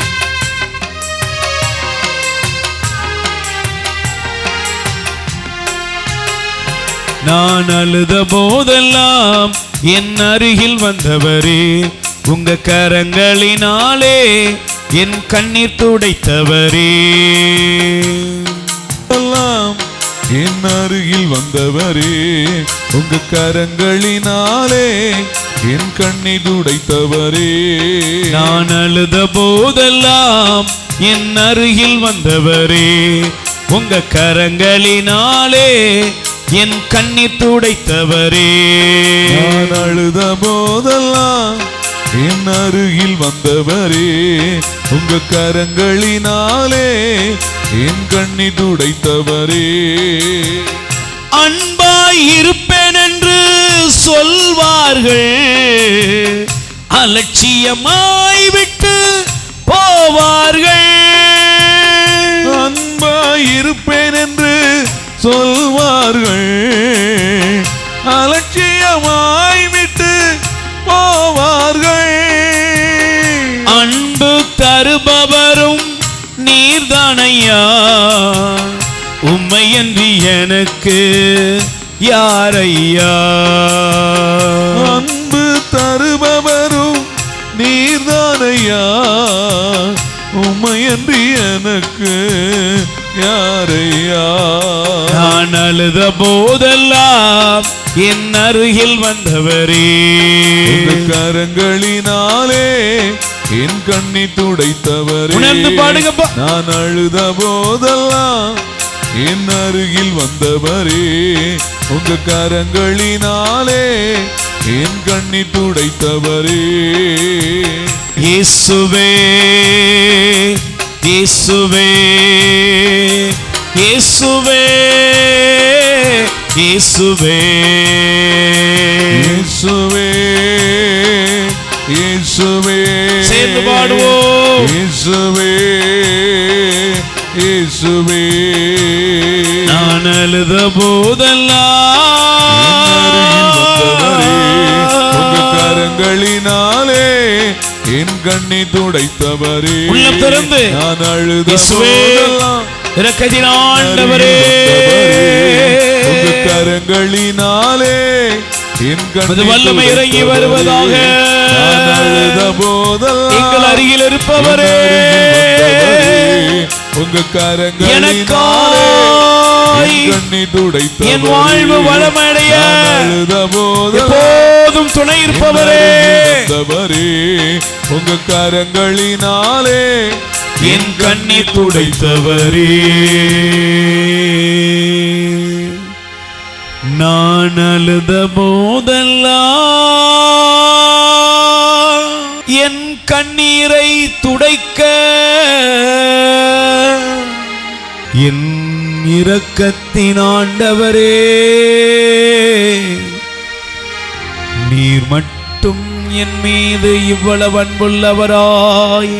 நான் அழுத போதெல்லாம் என் அருகில் வந்தவரே, உங்க கரங்களினாலே என் கண்ணீர் துடைத்தவரே. என் அருகில் வந்தவரே, உங்க கரங்களினாலே என் கண்ணீர் துடைத்தவரே. நான் அழுத போதெல்லாம் என் அருகில் வந்தவரே, உங்க கரங்களினாலே என் கண்ணீர் துடைத்தவரே. நான் அழுத போதெல்லாம் என் அருகில் வந்தவரே, உங்க கரங்களினாலே என் கண்ணீர் துடைத்தவரே. அன்பாய் இருப்பேன் என்று சொல்வார்கள், அலட்சியமாய் விட்டு போவார்கள். அன்பாய் இருப்பேன் என்று சொல்வார்கள், அலட்சியமாய் விட்டு போவார்கள். அன்பு தருபவரும் நீர்தானையா, உம்மையன்றி எனக்கு யாரையா. அன்பு தருபவரும் நீர்தானையா, உம்மையன்றி எனக்கு யாரையா. நான் அழுத போதெல்லாம் என் அருகில் வந்தவரே, கரங்களினாலே என் கண்ணீர் துடைத்தவரே. உணர்ந்து பாடுங்கப்பா. நான் அழுத போதெல்லாம் என் அருகில் வந்தவரே உங்க கரங்களினாலே என் கண்ணீர் துடைத்தவரே. இயேசுவே இயேசுவே இயேசுவே இயேசுவே இயேசுவே இயேசுவே சேர்ந்து பாடுவோம். இயேசுவே இயேசுவே நான் அழுத போதெல்லாம் உங்க கரங்களினாலே என் கண்ணீர் துடைத்தவரே. உள்ளம் திறந்து நான் அழுத இரக்கத்தின் ஆண்டவரே உங்க கரங்களினாலே என் கண்ணீர் வல்லமை இறங்கி வருவதாக. நான் அழுத போதெல்லாம் எங்கள் அருகில் இருப்பவரே உங்க கரங்களினாலே கண்ணீர் துடைத்தவரே. என் வாழ்வு வளமடைய அழுத போதெல்லாம் எப்போதும் துணை இருப்பவரே உங்க கரங்களினாலே என் கண்ணீர் துடைத்தவரே. நான் அழுத போதெல்லாம் என் கண்ணீரை துடைக்க என் இரக்கத்தின் ஆண்டவரே நீர் மட்டும் என் மீது இவ்வளவு அன்புள்ளவராய்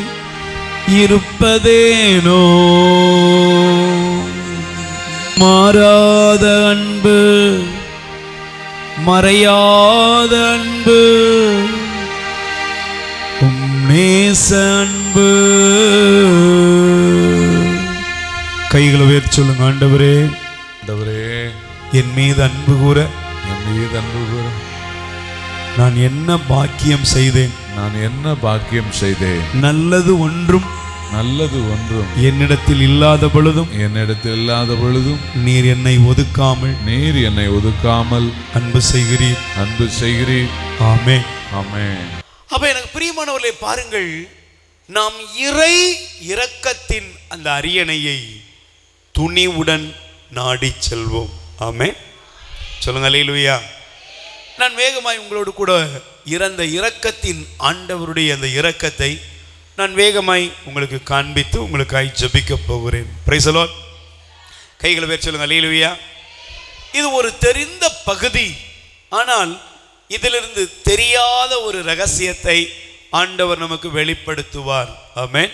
இருப்பதேனோ. மாறாத அன்பு மறையாத அன்பு நேச அன்பு. கைகளை உயர்த்தி சொல்லுங்க. ஆண்டவரே ஆண்டவரே என் மீது அன்பு கூற என் மீது அன்பு கூற நான் என்ன பாக்கியம் செய்தேன். நான் என்ன பாக்கியம் செய்தேன். நல்லது ஒன்றும் நல்லது ஒன்றும் என்னிடத்தில் இல்லாத பொழுதும் என்னிடத்தில் இல்லாத பொழுதும் நீர் என்னை ஒதுக்காமல் நீர் என்னை ஒதுக்காமல் அன்பு செய்கிறீர். அன்பு செய்கிறீர். ஆமென் ஆமென். அப்ப எனக்கு பிரியமானவர்களே பாருங்கள், நாம் இறை இரக்கத்தின் அந்த அரியணையை துணிவுடன் நாடி செல்வோம். ஆமென் சொல்லுங்க. அல்லேலூயா. நான் வேகமாய் உங்களோடு கூட இறந்த இரக்கத்தின் ஆண்டவருடைய அந்த இரக்கத்தை நான் வேகமாய் உங்களுக்கு காண்பித்து உங்களுக்காய் ஜெபிக்க போகிறேன். Price the Lord. கைகளை உயர்த்தி சொல்லுங்க. அல்லேலூயா. இது ஒரு தெரிந்த பகுதி, ஆனால் இதிலிருந்து தெரியாத ஒரு ரகசியத்தை ஆண்டவர் நமக்கு வெளிப்படுத்துவார். ஆமென்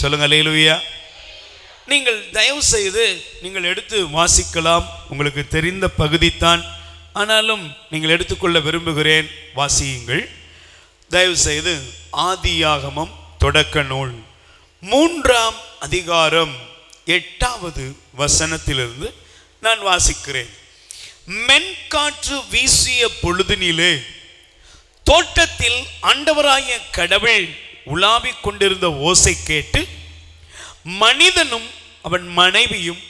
சொல்லுங்க. அல்லேலூயா. நீங்கள் தயவு செய்து நீங்கள் எடுத்து வாசிக்கலாம். உங்களுக்கு தெரிந்த பகுதித்தான், ஆனாலும் நீங்கள் எடுத்துக்கொள்ள விரும்புகிறேன். வாசியுங்கள் தயவு செய்து. ஆதியாகமம் தொடக்க நூல் 3ஆம் அதிகாரம் 8வது வசனத்திலிருந்து நான் வாசிக்கிறேன். மென்காற்று வீசிய பொழுதினிலே தோட்டத்தில் ஆண்டவராகிய கடவுள் உலாவிக் கொண்டிருந்த ஓசை கேட்டு மனிதனும் அவன் மனைவியும்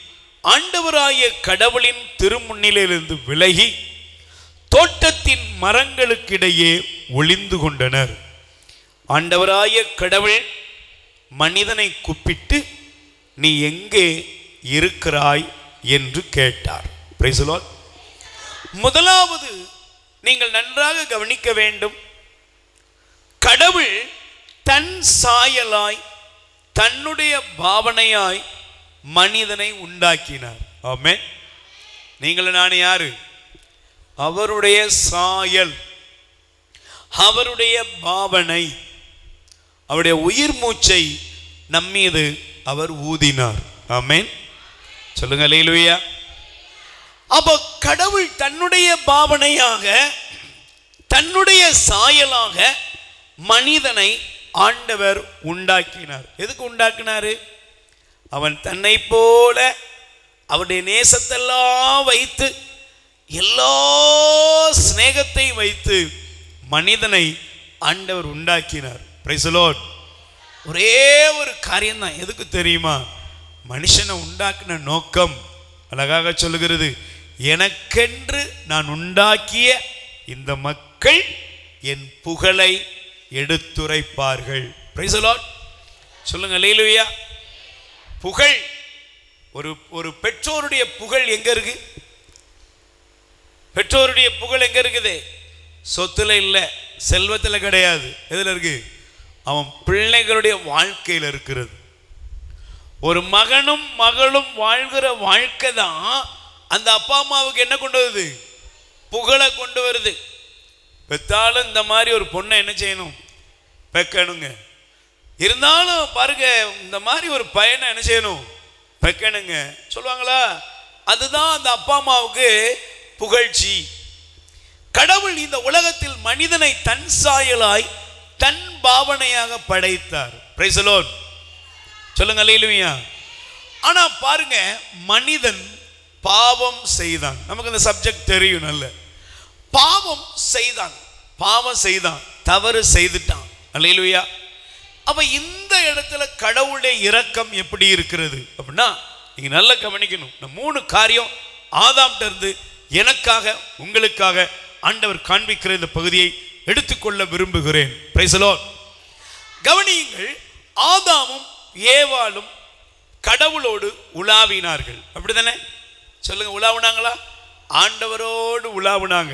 ஆண்டவராகிய கடவுளின் திருமுன்னிலிருந்து விலகி தோட்டத்தின் மரங்களுக்கிடையே ஒளிந்து கொண்டனர். ஆண்டவராகிய கடவுள் மனிதனை கூப்பிட்டு, நீ எங்கே இருக்கிறாய் என்று கேட்டார். Price the Lord. முதலாவது நீங்கள் நன்றாக கவனிக்க வேண்டும். கடவுள் தன் சாயலாய் தன்னுடைய பாவனையாய் மனிதனை உண்டாக்கினார். ஆமென். நீங்கள் நான் யாரு? அவருடைய சாயல், அவருடைய பாவனை, அவருடைய உயிர் மூச்சை நம்மீது அவர் ஊதினார். ஆமென் சொல்லுங்க. அல்லேலூயா. அப்போ கடவுள் தன்னுடைய பாவனையாக தன்னுடைய சாயலாக மனிதனை ஆண்டவர் உண்டாக்கினார். எதுக்கு உண்டாக்கினாரு? அவன் தன்னை போல அவருடைய நேசத்தெல்லாம் வைத்து எல்லா சிநேகத்தை வைத்து மனிதனை ஆண்டவர் உண்டாக்கினார். Price the Lord. ஒரே ஒரு காரியம்தான். எதுக்கு தெரியுமா? மனுஷனை உண்டாக்கின நோக்கம் அழகாக சொல்லுகிறது. எனக்கென்று நான் உண்டாக்கிய இந்த மக்கள் என் புகழை எடுத்துரைப்பார்கள். பிரைஸ் தி லார்ட் சொல்லுங்க. அல்லேலூயா. புகழ் ஒரு பெற்றோருடைய புகழ் எங்க இருக்கு? பெற்றோருடைய புகழ் எங்க இருக்குது? சொத்துல இல்ல, செல்வத்துல கிடையாது. எதுல இருக்கு? அவன் பிள்ளைகளுடைய வாழ்க்கையில் இருக்கிறது. ஒரு மகனும் மகளும் வாழ்கிற வாழ்க்கை தான் அந்த அப்பா அம்மாவுக்கு என்ன கொண்டு வருது? புகழை கொண்டு வருது. பெற்றாலும் இந்த மாதிரி ஒரு பொண்ணை என்ன செய்யணும்? பெக்கணுங்க. இருந்தாலும் பாருங்க, இந்த மாதிரி ஒரு பையனை என்ன செய்யணும்? பெக்கணுங்க சொல்லுவாங்களா? அதுதான் அந்த அப்பா அம்மாவுக்கு புகழ்ச்சி. கடவுள் இந்த உலகத்தில் மனிதனை தன் சாயலாய் தன் பாவனையாக படைத்தார். Price the Lord. சொல்லுங்க அல்லேலூயா. ஆனா பாருங்க, மனிதன் பாவம் செய்தான். நமக்கு இந்த சப்ஜெக்ட் தெரியும். நல்ல பாவம் செய்தான், தவறு செய்துட்டான். அல்லேலூயா. அப்ப இந்த இடத்துல கடவுளுடைய இரக்கம் எப்படி இருக்கிறது அப்படின்னா, நீங்க நல்லா கவனிக்கணும். இந்த 3 காரியம் ஆதாம்கிட்ட இருந்து எனக்காக உங்களுக்காக ஆண்டவர் காண்பிக்கிற இந்த பகுதியை எடுத்துக்கொள்ள விரும்புகிறேன். Price the Lord. கவனியுங்கள். ஆதாமும் ஏவாளும் கடவுளோடு உலாவினார்கள். அப்படிதானே? சொல்லுங்க, உலாவுனாங்களா? ஆண்டவரோடு உலாவுனாங்க,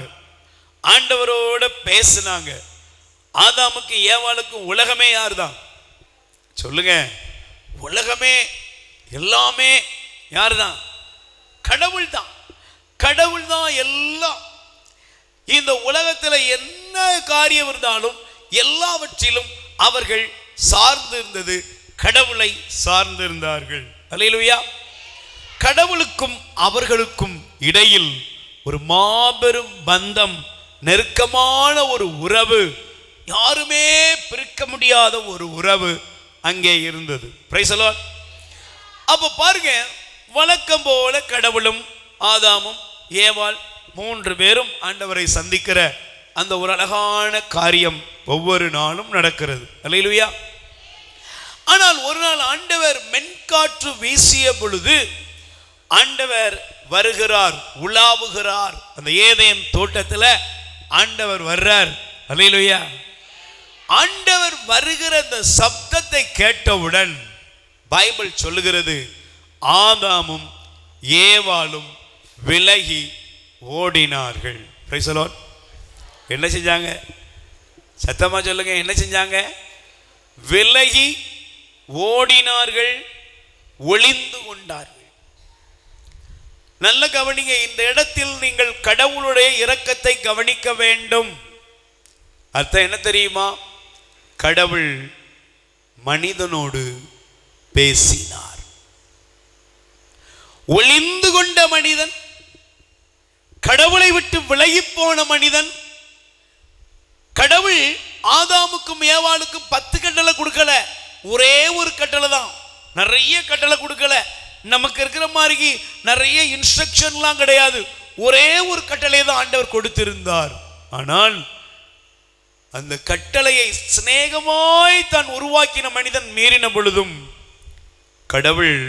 ஆண்டவரோட பேசினாங்க. ஆதாமுக்கு ஏவாளுக்கும் உலகமே யார் தான்? சொல்லுங்க. உலகமே எல்லாமே யார் தான்? கடவுள் தான். கடவுள் தான் எல்லாம். இந்த உலகத்தில் என்ன காரியம் இருந்தாலும் எல்லாவற்றிலும் அவர்கள் சார்ந்து இருந்தது கடவுளை சார்ந்து இருந்தார்கள். அல்லேலூயா. கடவுளுக்கும் அவர்களுக்கும் இடையில் ஒரு மாபெரும் பந்தம், நெருக்கமான ஒரு உறவு, யாருமே பிரிக்க முடியாத ஒரு உறவு அங்கே இருந்தது. Price the Lord. அப்ப பாருங்க, வழக்கம் போல கடவுளும் ஆதாமும் ஏவாள் 3 பேரும் ஆண்டவரை சந்திக்கிற அந்த ஒரு அழகான காரியம் ஒவ்வொரு நாளும் நடக்கிறது. அல்லேலூயா. ஆனால் ஒரு நாள் ஆண்டவர் மென்காற்று வீசிய பொழுது ஆண்டவர் வருகிறார், உலாவுகிறார். அந்த ஏதேன் தோட்டத்தில் ஆண்டவர் வர்றார். அல்லேலூயா. ஆண்டவர் வருகிற அந்த சப்தத்தை கேட்டவுடன் பைபிள் சொல்லுகிறது, ஆதாமும் ஏவாளும் விலகி ஓடினார்கள். Price the Lord. என்ன செஞ்சாங்க? சத்தமா சொல்லுங்க, என்ன செஞ்சாங்க? விலகி ஓடினார்கள், ஒளிந்து கொண்டார்கள். நல்ல கவனிங்க. இந்த இடத்தில் நீங்கள் கடவுளுடைய இரக்கத்தை கவனிக்க வேண்டும். அர்த்தம் என்ன தெரியுமா? கடவுள் மனிதனோடு பேசினார். ஒளிந்து கொண்ட மனிதன், கடவுளை விட்டு விலகி போன மனிதன். கடவுள் ஆதாமுக்கும் ஏவாளுக்கும் 10 கட்டளை கொடுக்கல, ஒரே ஒரு கட்டளை தான். நிறைய கட்டளை கொடுக்கல. நமக்கு இருக்கிற மாதிரி நிறைய இன்ஸ்ட்ரக்ஷன்லாம் கிடையாது. ஒரே ஒரு கட்டளை தான் ஆண்டவர் கொடுத்திருந்தார். ஆனால் அந்த கட்டளையை சிநேகமாய் தான் உருவாக்கின மனிதன் மீறின பொழுதும் கடவுள்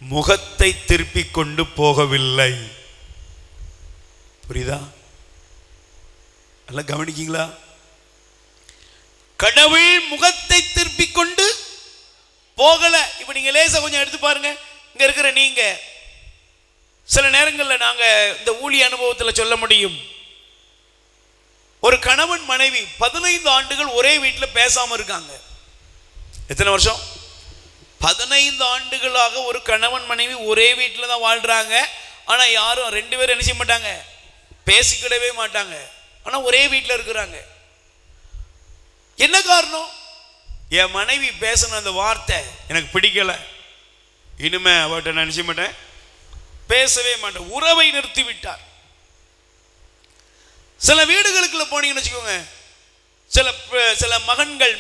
முகத்தை திருப்பிக் கொண்டு போகவில்லை. புரியுதா? நல்லா கவனிக்கீங்களா? கடவுள் முகத்தை திருப்பிக் கொண்டு போகல. இப்ப நீங்க லேசா கொஞ்சம் எடுத்து பாருங்க. இங்க இருக்கிற நீங்க சில நேரங்களில் நாங்க இந்த ஊழிய அனுபவத்தில் சொல்ல முடியும். ஒரு கணவன் மனைவி 15 ஆண்டுகள் ஒரே வீட்டில் பேசாம இருக்காங்க. எத்தனை வருஷம்? 15 ஆண்டுகளாக ஒரு கணவன் மனைவி ஒரே வீட்டில் தான் வாழ்றாங்க. ஆனா யாரும் 2 பேரும் என்ன செய்ய மாட்டாங்க, பேசிக்கிடவே மாட்டாங்க. ஆனா ஒரே வீட்டில் இருக்கிறாங்க. என்ன காரணம்? என் மனைவி பேசின அந்த வார்த்தை எனக்கு பிடிக்கல, இனிமே அவட்ட நான் நினைச்ச மாட்டேன், பேசவே மாட்டேன். உறவை நிறுத்தி விட்டார். சில வீடுகளுக்குள்ள போனீங்கன்னு வச்சுக்கோங்க, சில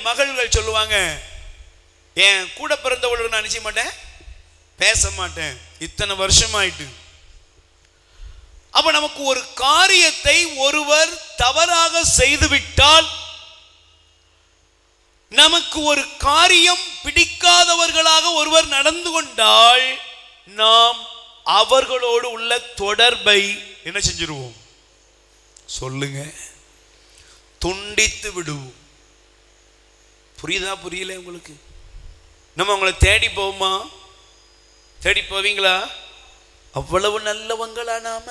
மகள்கள் சொல்லுவாங்க, என் கூட பிறந்தவளோட நான் நினைச்ச மாட்டேன், பேச மாட்டேன், இத்தனை வருஷம் ஆயிட்டு. அப்ப நமக்கு ஒரு காரியத்தை ஒருவர் தவறாக செய்துவிட்டால், நமக்கு ஒரு காரியம் பிடிக்காதவர்களாக ஒருவர் நடந்து கொண்டால், நாம் அவர்களோடு உள்ள தொடர்பை என்ன செஞ்சிருவோம்? சொல்லுங்க, துண்டித்து விடுவோம். புரியுதா? புரியல உங்களுக்கு? நம்ம அவங்களை தேடி போவோமா? தேடி போவீங்களா? அவ்வளவு நல்லவங்களா நாம?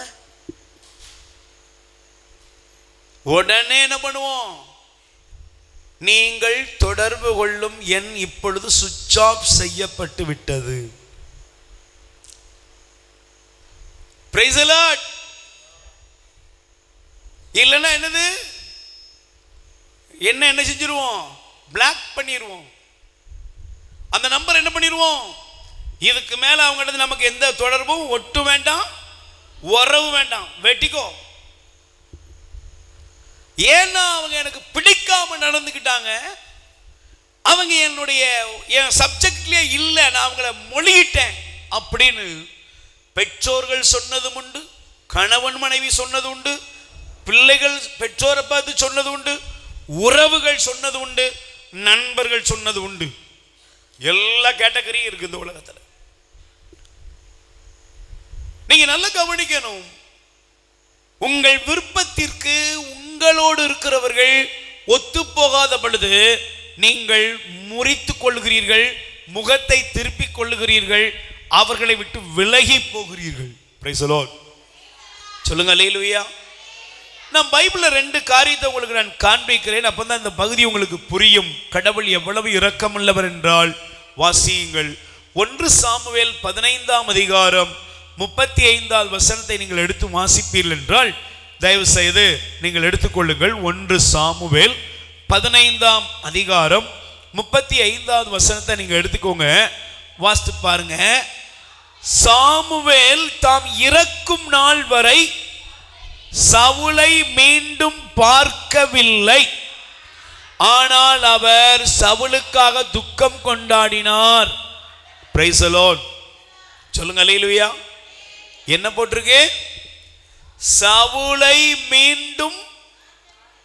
உடனே என்ன பண்ணுவோம்? நீங்கள் தொடர்பு கொள்ளும் எண் இப்பொழுது சுவிட்ச் ஆஃப் செய்யப்பட்டு விட்டது. Price the Lord. இல்லைன்னா என்னது? என்ன செஞ்சிருவோம்? பிளாக் பண்ணிடுவோம். அந்த நம்பர் என்ன பண்ணிடுவோம்? இதுக்கு மேல அவங்ககிட்ட நமக்கு எந்த தொடர்பும் ஒட்டு வேண்டாம், உறவு வேண்டாம், வெட்டிக்கோ. ஏன்னா அவங்க எனக்கு பிடிக்காம நடந்துக்கிட்டாங்க, அவங்க என் சப்ஜெக்ட்லயே இல்லை, நான் அவங்கள மொழியிட்டேன் அப்படின்னு பெற்றோர்கள் சொன்னதும் உண்டு, கணவன் மனைவி சொன்னது உண்டு, பிள்ளைகள் பெற்றோரை பார்த்து சொன்னது உண்டு, உறவுகள் சொன்னது உண்டு, நண்பர்கள் சொன்னது உண்டு. எல்லா கேட்டகரியும் இருக்கு இந்த உலகத்தில். நீங்க நல்லா கவனிக்கணும். உங்கள் விருப்பத்திற்கு உங்களோடு இருக்கிறவர்கள் ஒத்து போகாத பொழுது நீங்கள் முறித்துக் கொள்கிறீர்கள், முகத்தை திருப்பிக் கொள்ளுகிறீர்கள், அவர்களை விட்டு விலகி போகிறீர்கள். Price the Lord. சொல்லுங்க அல்லேலூயா. நான் பைபிள்ல 2 காரியத்தை உங்களுக்கு நான் காண்பிக்கிறேன், அப்பதான் இந்த பகுதி உங்களுக்கு புரியும். கடவுள் எவ்வளவு இரக்கமுள்ளவர் என்றால் வாசியுங்கள். 1 சாமுவேல் 15ஆம் அதிகாரம் 35வது வசனத்தை நீங்கள் எடுத்து வாசிப்பீர்கள் என்றால் தயவு செய்து நீங்கள் எடுத்துக்கொள்ளுங்கள். 1 சாமுவேல் 15ஆம் அதிகாரம் 35வது வசனத்தை நீங்க எடுத்துக்கோங்க, வாசித்து பாருங்க. சாமுவேல் தாம் இறக்கும் நாள் வரை சவுலை மீண்டும் பார்க்கவில்லை, ஆனால் அவர் சவுலுக்காக துக்கம் கொண்டாடினார். Price the Lord. சொல்லுங்க அல்லேலூயா. என்ன போட்டிருக்கு? சவுலை மீண்டும்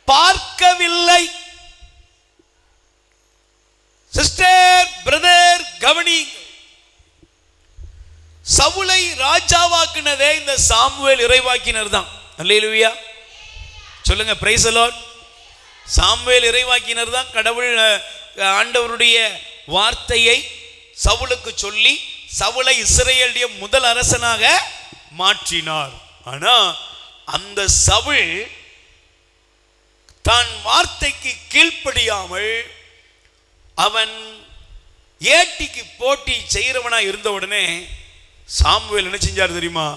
பார்க்கவில்லை. சிஸ்டர், பிரதர், கவனி. சவுலை ராஜாவாக்கினதே இந்த சாமுவேல் இறைவாக்கினர் தான். அல்லேலூயா. சொல்லுங்க பிரைஸ் தி லார்ட். சாமுவேல் இறைவாக்கினர் தான் கடவுள் ஆண்டவருடைய வார்த்தையை சவுலுக்கு சொல்லி சவுலை இஸ்ரவேலுடைய முதல் அரசனாக மாற்றினார். ஆனா அந்த சவுல் தான் வார்த்தைக்கு கீழ்ப்படியாமல் அவன் ஏட்டிக்கு போட்டி செய்கிறவனா இருந்த உடனே சாமுவேல் என்ன செஞ்சார் தெரியுமா?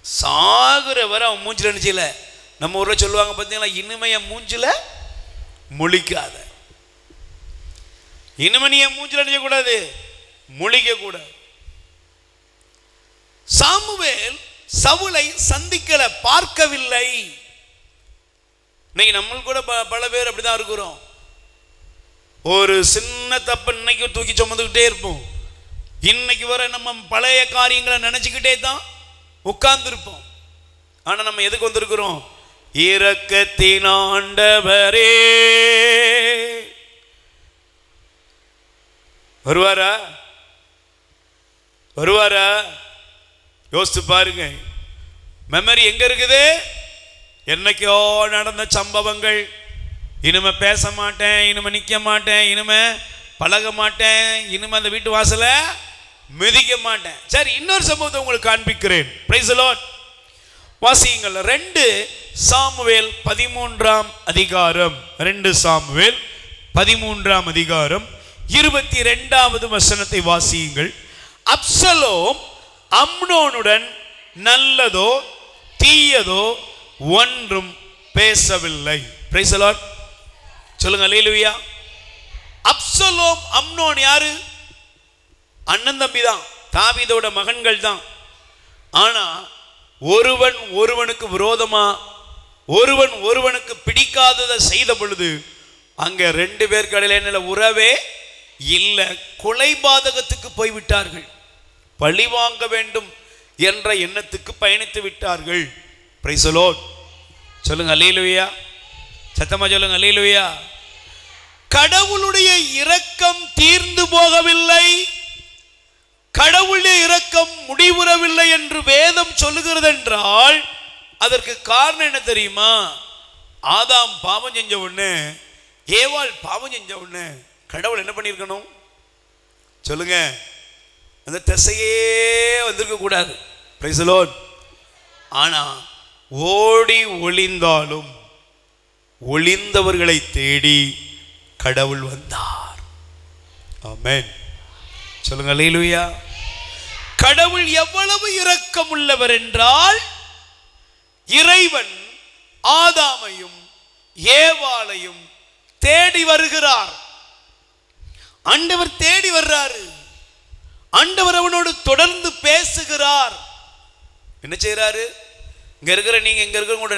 சாகுற வரை அவன் மூஞ்சில என்ன செய்யல? நம்ம ஊர்ல சொல்லுவாங்க பார்த்தீங்களா, இனிமைய மூஞ்சில முழிக்காத. இனிமைய மூஞ்சில நினைக்க கூடாது, முழிக்க கூடாது. சாமுவேல் சவுலை சந்திக்கல, பார்க்கவில்லை. இன்னைக்கு நம்ம கூட பல பேர் அப்படிதான் இருக்கிறோம். ஒரு சின்ன தப்பு இன்னைக்கு தூக்கி சுமந்துக்கிட்டே இருப்போம். இன்னைக்கு வர நம்ம பழைய காரியங்களை நினைச்சுக்கிட்டே தான் உட்கார்ந்து இருப்போம். ஆனா நம்ம எதுக்கு வந்திருக்கிறோம்? இரக்கத்தின் ஆண்டவரே வருவாரா? வருவாரா? யோசித்து பாருங்க. மெமரி எங்க இருக்குது? என்னைக்கோ நடந்த சம்பவங்கள். இனிமே பேச மாட்டேன், இனிமே நிற்க மாட்டேன், இனிமே பழக மாட்டேன், இனிமே அந்த வீட்டு வாசல மிதிக்க மாட்டேன். சரி, இன்னொரு சம்பவத்தை உங்களுக்கு காண்பிக்கிறேன். Price the Lord. வாசியுங்கள். 2 சாமுவேல் 13ஆம் அதிகாரம், 2 சாமுவேல் 13ஆம் அதிகாரம் 22வது வசனத்தை வாசியுங்கள். அப்சலோம் அம்னோனுடன் நல்லதோ தீயதோ ஒன்றும் பேசவில்லை. Price the Lord. சொல்லுங்க அல்லேலூயா. அப்சலோம் அம்னோன் யாரு? அண்ணன் தம்பி தான், தாவீதோட மகன்கள் தான். ஆனா ஒருவன் ஒருவனுக்கு விரோதமா, ஒருவன் ஒருவனுக்கு பிடிக்காததை செய்த பொழுது அங்க 2 பேருக்கு இடையில உறவே இல்லை, கொலைபாதகத்துக்கு போய்விட்டார்கள். பழி வாங்க வேண்டும் என்ற எண்ணத்துக்கு பயணித்து விட்டார்கள். Price the Lord. சொல்லுங்க அல்லேலூயா. சத்தமா சொல்லுங்க அல்லேலூயா. கடவுளுடைய இரக்கம் தீர்ந்து போகவில்லை, கடவுளுடைய இரக்கம் முடிவுறவில்லை என்று வேதம் சொல்லுகிறது என்றால் அதற்கு காரணம் என்ன தெரியுமா? ஆதாம் பாவம் செஞ்ச உடனே, ஏவாள் பாவம் செஞ்ச உடனே கடவுள் என்ன பண்ணியிருக்கணும்? சொல்லுங்க. அந்த திசையே வந்திருக்க கூடாது. Price the Lord. ஆனா ஓடி ஒளிந்தாலும் ஒளிந்தவர்களை தேடி கடவுள் வந்தார். ஆமென். சொல்லுங்க அல்லேலூயா. கடவுள் எவ்வளவு இரக்கம் உள்ளவர் என்றால், இறைவன் ஆதாமையும் ஏவாளையும் தேடி வருகிறார். ஆண்டவர் தேடி வர்றாரு. ஆண்டவர் அவனோடு தொடர்ந்து பேசுகிறார். என்ன செய்யறாரு? இங்க இருக்கிற நீங்க, இங்க இருக்கிற கூட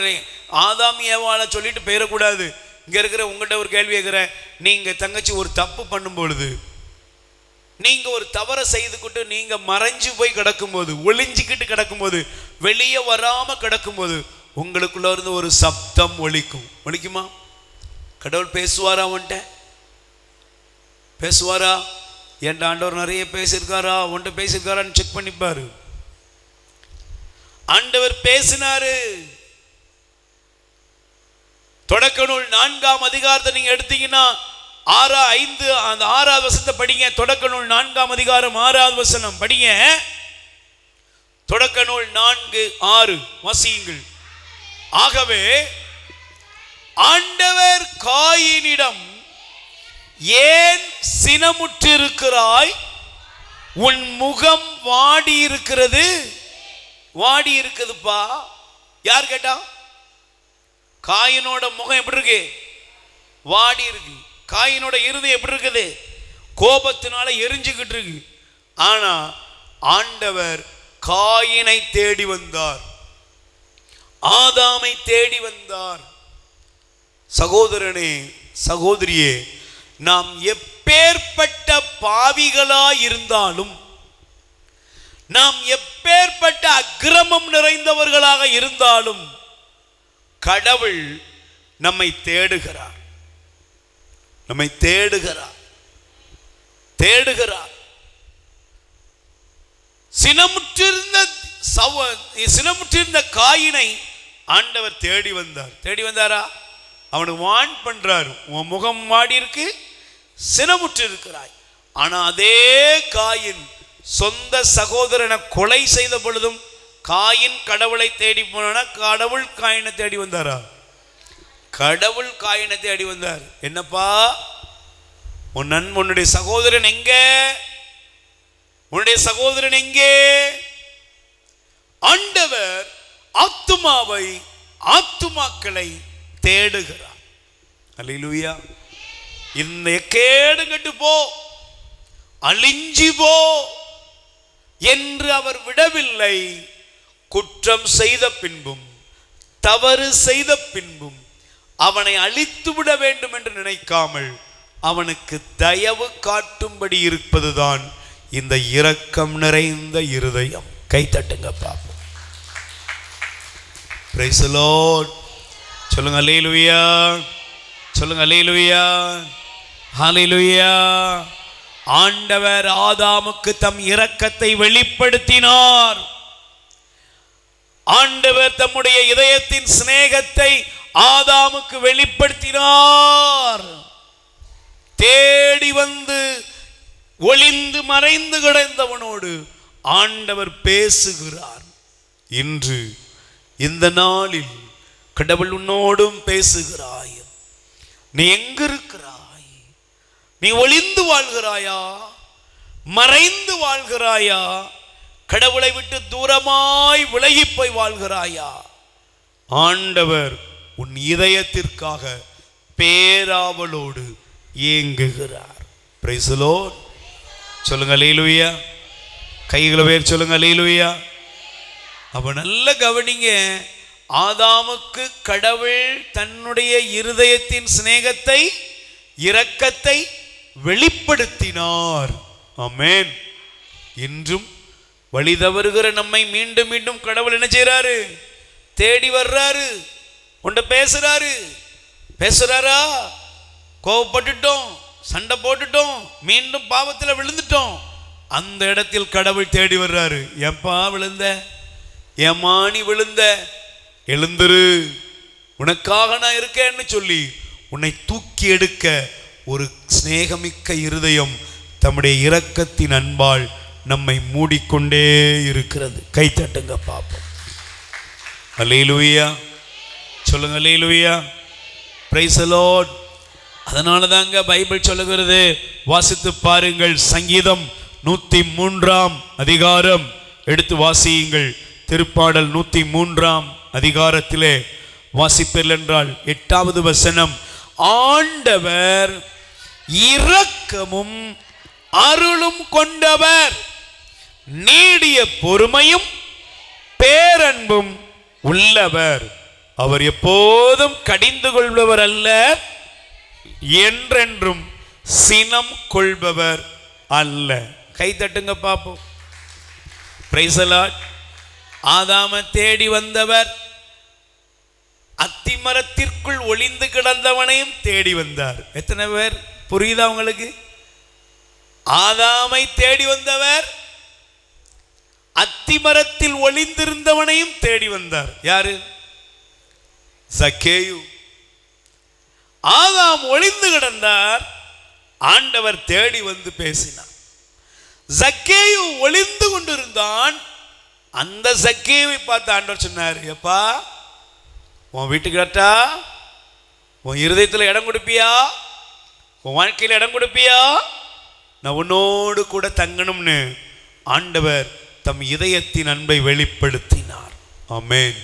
ஆதாம் ஏவாளை சொல்லிட்டு போயிடக்கூடாது. இங்க இருக்கிற உங்கள்கிட்ட ஒரு கேள்வி கேட்கிறேன். நீங்க தங்கச்சி ஒரு தப்பு பண்ணும் பொழுது, நீங்க ஒரு தவறை செய்துக்கிட்டு நீங்க மறைஞ்சு போய் கிடக்கும்போது, ஒளிஞ்சிக்கிட்டு கிடக்கும்போது, வெளியே வராம கிடக்கும்போது உங்களுக்குள்ள இருந்து ஒரு சப்தம் ஒலிக்கும். ஒலிக்குமா? கடவுள் பேசுவாரா? அவன்கிட்ட பேசுவாரா? என் ஆண்டவர் நிறைய பேசியிருக்காரா, உன்கிட்ட பேசியிருக்காரான்னு செக் பண்ணிப்பாரு. ஆண்டவர் பேசினாரு. தொடக்க நூல் 4ஆம் அதிகாரத்தை நீங்க எடுத்தீங்கன்னா 6:5 அந்த 6வது வசனத்தை படிங்க. தொடக்க நூல் 4ஆம் அதிகாரம் 6வது வசனம் படிங்க. தொடக்க நூல் 4:6 வாசியுங்கள். ஆகவே ஆண்டவர் காயினிடம், ஏன் சினமுற்றிருக்கிறாய்? உன் முகம் வாடி இருக்கிறது. வாடி இருக்குதுப்பா. யார் கேட்டா? காயினோட முகம் எப்படி இருக்கு? வாடி இருக்கு. காயினோட இருதயம் எப்படி இருக்குது? கோபத்தினால எரிஞ்சுக்கிட்டு இருக்கு. ஆனா ஆண்டவர் காயினை தேடி வந்தார், ஆதாமை தேடி வந்தார். சகோதரனே, சகோதரியே, நாம் எப்பேற்பட்ட பாவிகளாய் இருந்தாலும், நாம் எப்பேற்பட்ட அக்கிரமம் நிறைந்தவர்களாக இருந்தாலும், கடவுள் நம்மை தேடுகிறார். நம்மை தேடுகிறார். தேடுகிறார். சினமுற்றிருந்த காயினை ஆண்டவர் தேடி வந்தார். தேடி வந்தாரா? அவனுக்கு வான் பண்றாரு. உன் முகம் வாடி இருக்கு, சினமுற்று இருக்கிறாய். ஆனா அதே காயின் சொந்த சகோதரனை கொலை செய்த பொழுதும் காயின் கடவுளை தேடி போனா, கடவுள் காயினை தேடி வந்தாரா? கடவுள் காயினை தேடி வந்தார். என்னப்பா உன்னுடைய சகோதரன் எங்க? உன்னுடைய சகோதரன் எங்கே? ஆண்டவர் ஆத்துமாக்களை தேடுகிறார். அல்லேலூயா. இந்த கேடு கட்டு போ, அழிஞ்சி போ என்று அவர் விடவில்லை. குற்றம் செய்த பின்பும் தவறு செய்த பின்பும் அவனை அழித்து விட வேண்டும் என்று நினைக்காமல் அவனுக்கு தயவு காட்டும்படி இருப்பதுதான் இந்த இரக்கம் நிறைந்த இருதயம். கை தட்டுங்க பாப்போம். Praise the Lord. சொல்லுங்க அல்லேலூயா. சொல்லுங்க அல்லேலூயா. ஹல்லேலூயா. ஆண்டவர் ஆதாமுக்கு தம் இரக்கத்தை வெளிப்படுத்தினார். ஆண்டவர் தம்முடைய இதயத்தின் சிநேகத்தை ஆதாமுக்கு வெளிப்படுத்தினார். தேடி வந்து ஒளிந்து மறைந்து கிடந்தவனோடு ஆண்டவர் பேசுகிறார். இன்று இந்த நாளில் கடவுள் உன்னோடும் பேசுகிறாய். நீ எங்க இருக்கிறாய்? நீ ஒளிந்து வாழ்கிறாயா? மறைந்து வாழ்கிறாயா? கடவுளை விட்டு தூரமாய் விலகி போய் வாழ்கிறாயா? ஆண்டவர் உன் இதயத்திற்காக பேராவலோடு ஏங்குகிறார். Price the Lord. சொல்லுங்க அல்லேலூயா. கைகளை வேர் சொல்லுங்க அல்லேலூயா. அப்ப நல்ல கவனிங்க. ஆதாமுக்கு கடவுள் தன்னுடைய இருதயத்தின் சிநேகத்தை, இரக்கத்தை வெளிப்படுத்தினார். ஆமென். இன்றும் வழி தவறுகிற நம்மை மீண்டும் மீண்டும் கடவுள் என்ன செய்யறாரு? தேடி வர்றாரு. உன்ட பேசுறாரு. பேசுறாரா? கோபப்பட்டுட்டோம், சண்டை போட்டுட்டோம், மீண்டும் பாவத்தில் விழுந்துட்டோம். அந்த இடத்தில் கடவுள் தேடி வர்றாரு. ஏன்பா விழுந்த? ஏமா நீ விழுந்த? எழுந்துரு, உனக்காக நான் இருக்கேன்னு சொல்லி உன்னை தூக்கி எடுக்க ஒரு சிநேகமிக்க இருதயம் தம்முடைய இரக்கத்தின் அன்பால் நம்மை மூடிக்கொண்டே இருக்கிறது. கை தட்டுங்க பாப்போம். அல்லேலூயா சொல்லுங்க. Hallelujah, praise the Lord. அதனால தாங்க பைபிள் சொல்லுகிறது, வாசித்து பாருங்கள். சங்கீதம் 103ஆம் அதிகாரம் எடுத்து வாசியுங்கள். திருப்பாடல் 103ஆம் அதிகாரத்திலே வாசிப்பீர்கள் என்றால் 8வது வசனம், ஆண்டவர் இரக்கமும் அருளும் கொண்டவர், நீடிய பொறுமையும் பேரன்பும் உள்ளவர், அவர் எப்போதும் கடிந்து கொள்பவர் அல்ல, என்றென்றும் சினம் கொள்பவர் அல்ல. கை தட்டுங்க பாப்போம். Praise the Lord. ஆதாமை தேடி வந்தவர் அத்திமரத்திற்குள் ஒளிந்து கிடந்தவனையும் தேடி வந்தார். எத்தனை பேர் புரியுதா உங்களுக்கு? ஆதாமை தேடி வந்தவர் அத்திமரத்தில் ஒளிந்திருந்தவனையும் தேடி வந்தார். யாரு? சக்கேயு. ஆதாம் ஒளிந்து கிடந்தார், ஆண்டவர் தேடி வந்து பேசினார். சக்கேயு ஒளிந்து கொண்டிருந்தான். அந்த சக்கேயுவை பார்த்து ஆண்டவர் சொன்னார், எப்பா உன் வீட்டுக்கு வரட்டா? உன் இருதயத்தில் இடம் கொடுப்பியா? உன் வாழ்க்கையில் இடம் கொடுப்பியா? நான் உன்னோடு கூட தங்கணும்னு ஆண்டவர் தம் இதயத்தின் அன்பை வெளிப்படுத்தினார். ஆமென்.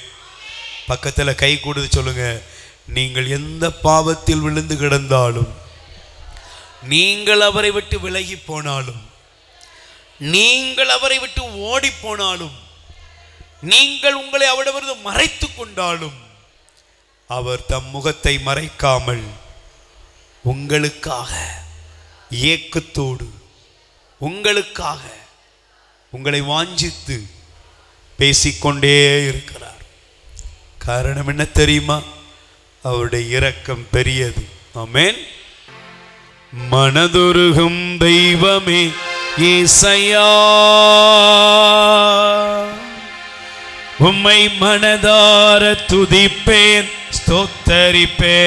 பக்கத்தில் கை கொடுத்து சொல்லுங்க, நீங்கள் எந்த பாவத்தில் விழுந்து கிடந்தாலும், நீங்கள் அவரை விட்டு விலகி போனாலும், நீங்கள் அவரை விட்டு ஓடி போனாலும், நீங்கள் உங்களை அவரிடமிருந்து மறைத்து கொண்டாலும், அவர் தம் முகத்தை மறைக்காமல் உங்களுக்காக ஏக்கத்தோடு உங்களுக்காக உங்களை வாஞ்சித்து பேசிக்கொண்டே இருக்கிறார். காரணம் என்ன தெரியுமா? அவருடைய இரக்கம் பெரியது. ஆமென். மனதுருகும் தெய்வமே ஏசையா, உம்மை மனதார துதிப்பேன், ஸ்தோத்தரிப்பேன்.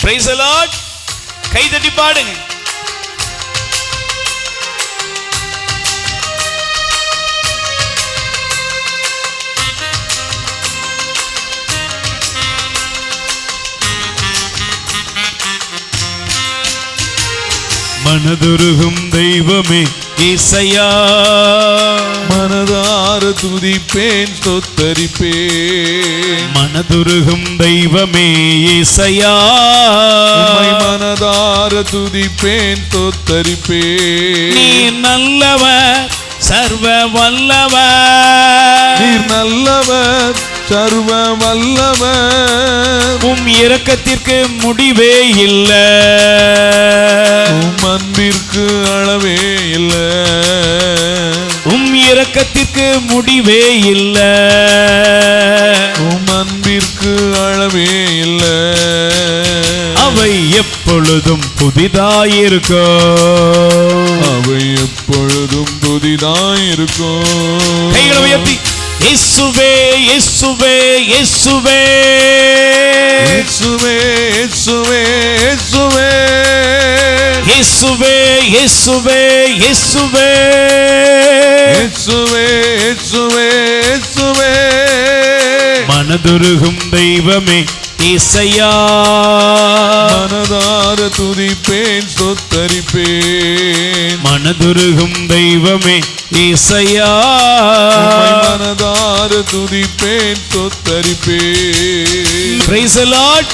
Price the Lord. கை தட்டி பாடுங்க. மனதுருகும் தெய்வமே ஏசையா, மனதார துதிப்பேன், ஸ்தோத்தரிப்பேன். மனதுருகும் தெய்வமே ஏசையா, உம்மை மனதார துதிப்பேன், ஸ்தோத்தரிப்பேன். நீர் நல்லவர், சர்வ வல்லவர், நீர் நல்லவர், சர்வ வல்லவர். உம் இரக்கத்திற்கு முடிவே இல்லை, உம் அன்பிற்கு அளவே இல்லை, உம் இரக்கத்திற்கு முடிவே இல்லை, உம் அன்பிற்கு அளவே இல்லை. அவை எப்பொழுதும் புதிதாயிருக்கும், அவை எப்பொழுதும் புதிதாயிருக்கும். கைகளை உயர்த்தி இயேசுவே இயேசுவே இயேசுவே இயேசுவே இயேசுவே இயேசுவே இயேசுவே இயேசுவே இயேசுவே இயேசுவே இயேசுவே இயேசுவே. மனதுருகும் தெய்வமே ஏசையா, மனதார துதிப்பேன், ஸ்தோத்தரிப்பேன். மனதுருகும் தெய்வமே ஏசையா, மனதார துதிப்பேன், ஸ்தோத்தரிப்பேன். Price the Lord.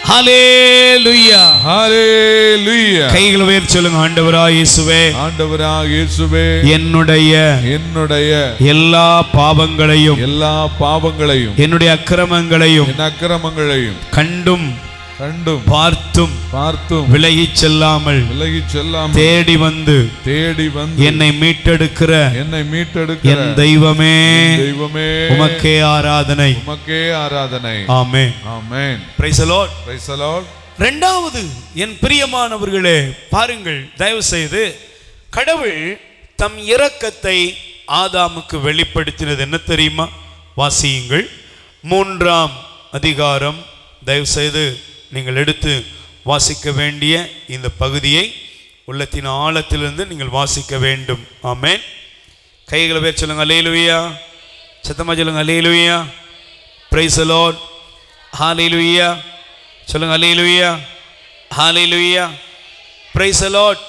ஹல்லேலூயா ஹல்லேலூயா. கைகளை உயர்த்தி சொல்லுங்க, ஆண்டவராய் இயேசுவே, ஆண்டவராக இயேசுவே, என்னுடைய எல்லா பாவங்களையும், எல்லா பாவங்களையும், என்னுடைய அக்கிரமங்களையும், என் அக்கிரமங்களையும் கண்டும் கண்டும் பார்த்தும் விலகிச் செல்லாமல் தேடி வந்து என்னை மீட்டெடுக்கிற என் தெய்வமே, உமக்கே ஆராதனை, உமக்கே ஆராதனை. Amen. Amen. Praise the Lord. Praise the Lord. இரண்டாவது, என் பிரியமானவர்களே, பாருங்கள், தயவு செய்து, கடவுள் தம் இரக்கத்தை ஆதாமுக்கு வெளிப்படுத்தினது என்ன தெரியுமா? வாசியுங்கள். 3ஆம் அதிகாரம், தயவு செய்து நீங்கள் எடுத்து வாசிக்க வேண்டிய இந்த பகுதியை உள்ளத்தின் ஆழத்திலிருந்து நீங்கள் வாசிக்க வேண்டும். ஆமென். கைகளை பேர் சொல்லுங்க. அல்லேலூயா. சத்தமா சொல்லுங்க. அல்லேலூயா. Praise the Lord. ஹalleluya. சொல்லுங்க. அல்லேலூயா. ஹalleluya. Praise the Lord.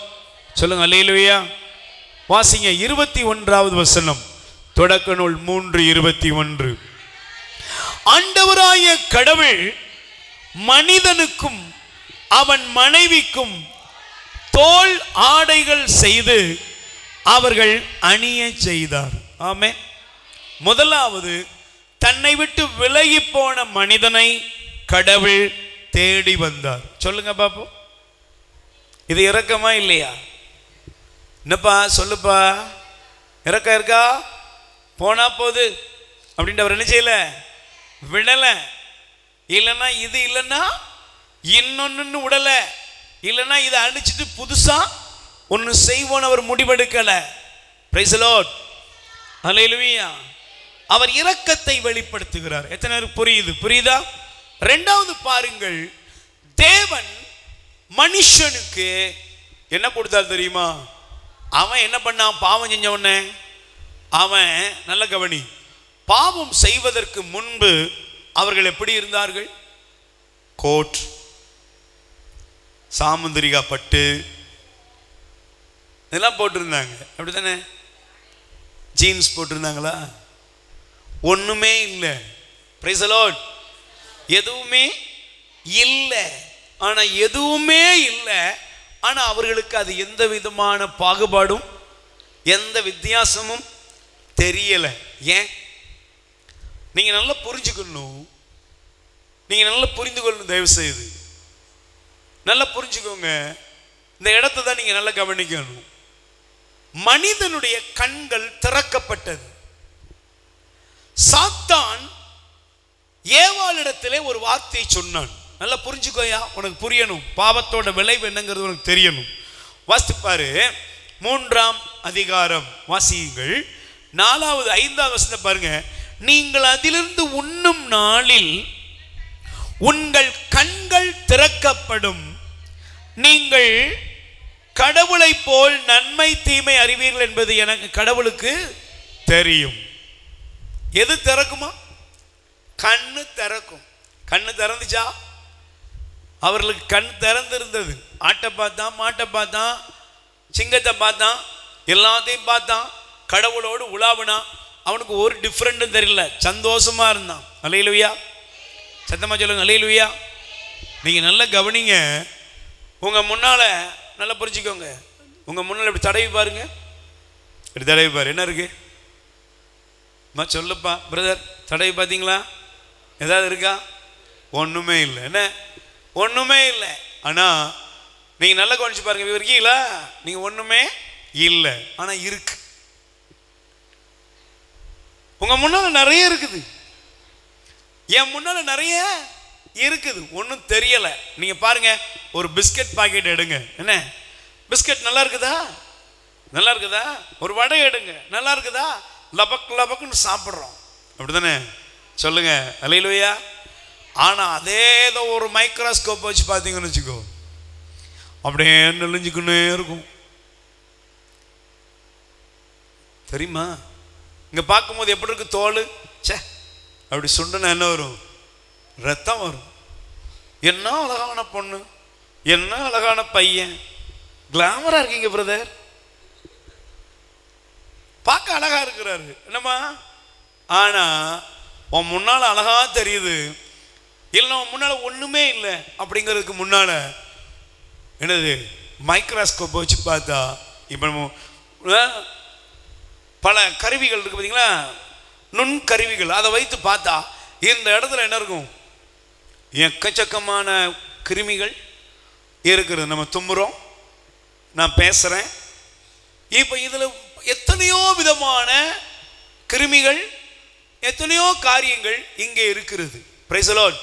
சொல்லுங்க. அல்லேலூயா. வாசிங்க 21வது வசனம். தொடக்க நூல் 3:21. ஆண்டவராய கடவுள் மனிதனுக்கும் அவன் மனைவிக்கும் தோல் ஆடைகள் செய்து அவர்கள் அணிய செய்தார். ஆமென். முதலாவது, தன்னை விட்டு விலகி போன மனிதனை கடவுள் தேடி வந்தார். சொல்லுங்க பாப்போம். இது இரக்கமா இல்லையா? என்னப்பா சொல்லுப்பா, இரக்கம் இருக்கா? போனா போது அப்படின்ட்டு அவர் என்ன செய்யல, விடல. இல்லைன்னா இது இல்லைன்னா இன்னொன்னு விடல. இல்லைன்னா இதை அழிச்சிட்டு புதுசா ஒன்று செய்வோன்னு அவர் முடிவெடுக்கல. Price the Lord. ஹல்லேலூயா. அவர் இரக்கத்தை வெளிப்படுத்துகிறார். எத்தனை பேருக்கு புரியுது? புரியுதா? ரெண்டாவது பாருங்கள், தேவன் மனுஷனுக்கு என்ன கொடுத்தார் தெரியுமா? அவன் என்ன பண்ணான்? பாவம் செஞ்ச உடனே அவன், நல்ல கவனி, பாவம் செய்வதற்கு முன்பு அவர்கள் எப்படி இருந்தார்கள்? கோட், சாமுந்திரிகா பட்டு இதெல்லாம் போட்டிருந்தாங்க. அப்படித்தானே? ஜீன்ஸ் போட்டிருந்தாங்களா? ஒண்ணுமே இல்லை. Praise the Lord. எதுவுமே இல்லை. ஆனா எதுவுமே இல்லை. ஆனா அவர்களுக்கு அது எந்த விதமான பாகுபாடும் எந்த வித்தியாசமும் தெரியல. ஏன்? நீங்க நல்லா புரிஞ்சுக்கணும். நீங்க நல்லா புரிந்து கொள்ளணும். தயவு செய்து நல்லா புரிஞ்சுக்கோங்க. இந்த இடத்தை தான் நீங்க நல்லா கவனிக்கணும். மனிதனுடைய கண்கள் திறக்கப்பட்டது. சாத்தான் ஏவாளிடத்திலே ஒரு வார்த்தை சொன்னான். நல்லா புரிஞ்சுக்கோயா, உனக்கு புரியணும். பாவத்தோட விளைவு என்னங்கிறது உனக்கு தெரியணும். வாசிப்பாரு 3ஆம் அதிகாரம் வாசியுங்கள். 4வது 5வது வசனத்தை பாருங்க. நீங்கள் அதிலிருந்து உண்ணும் நாளில் உங்கள் கண்கள் திறக்கப்படும், நீங்கள் கடவுளை போல் நன்மை தீமை அறிவீர்கள் என்பது எனக்கு கடவுளுக்கு தெரியும். எது திறக்குமா? கண்ணு திறக்கும். கண்ணு திறந்துச்சா? அவர்களுக்கு கண் திறந்திருந்தது. ஆட்டை பார்த்தான், மாட்டை பார்த்தான், சிங்கத்தை பார்த்தான், எல்லாத்தையும் பார்த்தான். கடவுளோடு உலாவினா. அவனுக்கு ஒரு டிஃப்ரெண்ட்டும் தெரியல. சந்தோஷமா இருந்தான். அல்லேலூயா. சத்தமா சொல்லுங்க. அல்லேலூயா. நீங்க நல்லா கவனிங்க. உங்க முன்னால நல்லா புரிஞ்சுக்கோங்க. உங்க முன்னால இப்படி தடவி பாருங்க. இப்படி தடவி பாரு. என்ன இருக்கு? சொல்லுப்பா பிரதர், தடவி பார்த்தீங்களா? ஏதாவது இருக்கா? ஒண்ணுமே இல்லை. என்ன? ஒண்ணுமே இல்லை. ஆனா நீங்க நல்லா கவனிச்சு பாருங்க. இருக்கீங்களா? நீங்க ஒண்ணுமே இல்லை, ஆனா இருக்கு. உங்க முன்னால நிறைய இருக்குது. என் முன்னால நிறைய இருக்குது. ஒன்றும் தெரியல. நீங்க பாருங்க, ஒரு பிஸ்கட் பாக்கெட் எடுங்க. என்ன பிஸ்கட் நல்லா இருக்குதா? நல்லா இருக்குதா? ஒரு வடை எடுங்க. நல்லா இருக்குதா? லபக் லபக்குன்னு சாப்பிட்றோம். அப்படிதானே? சொல்லுங்க. அல்லேலூயா. ஆனா அதே ஏதோ ஒரு மைக்ரோஸ்கோப் வச்சு பார்த்தீங்கன்னு வச்சுக்கோ, அப்படியே நெளிஞ்சுக்குன்னே இருக்கும். தெரியுமா? இங்க பார்க்கும்போது எப்படி இருக்கு தோல்? சே, அப்படி சுண்டுனா என்ன வரும்? ரத்தம் வரும். என்ன அழகான பொண்ணு, என்ன அழகான பையன், கிளாமரா இருக்கீங்க பிரதர், பார்க்க அழகா இருக்கிறாரு, என்னம்மா? ஆனா உன் முன்னால அழகா தெரியுது. இல்லை உன் முன்னால ஒண்ணுமே இல்லை. அப்படிங்கிறதுக்கு முன்னால என்னது? மைக்ரோஸ்கோப் வச்சு பார்த்தா, இப்போ பல கருவிகள் இருக்கு பார்த்தீங்களா, நுண் கருவிகள். அதை வைத்து பார்த்தா இந்த இடத்துல என்ன இருக்கும்? எக்கச்சக்கமான கிருமிகள் இருக்கிறது. நம்ம தும்புறோம், நான் பேசுறேன். இப்போ இதில் எத்தனையோ விதமான கிருமிகள், எத்தனையோ காரியங்கள் இங்கே இருக்கிறது. Price the Lord.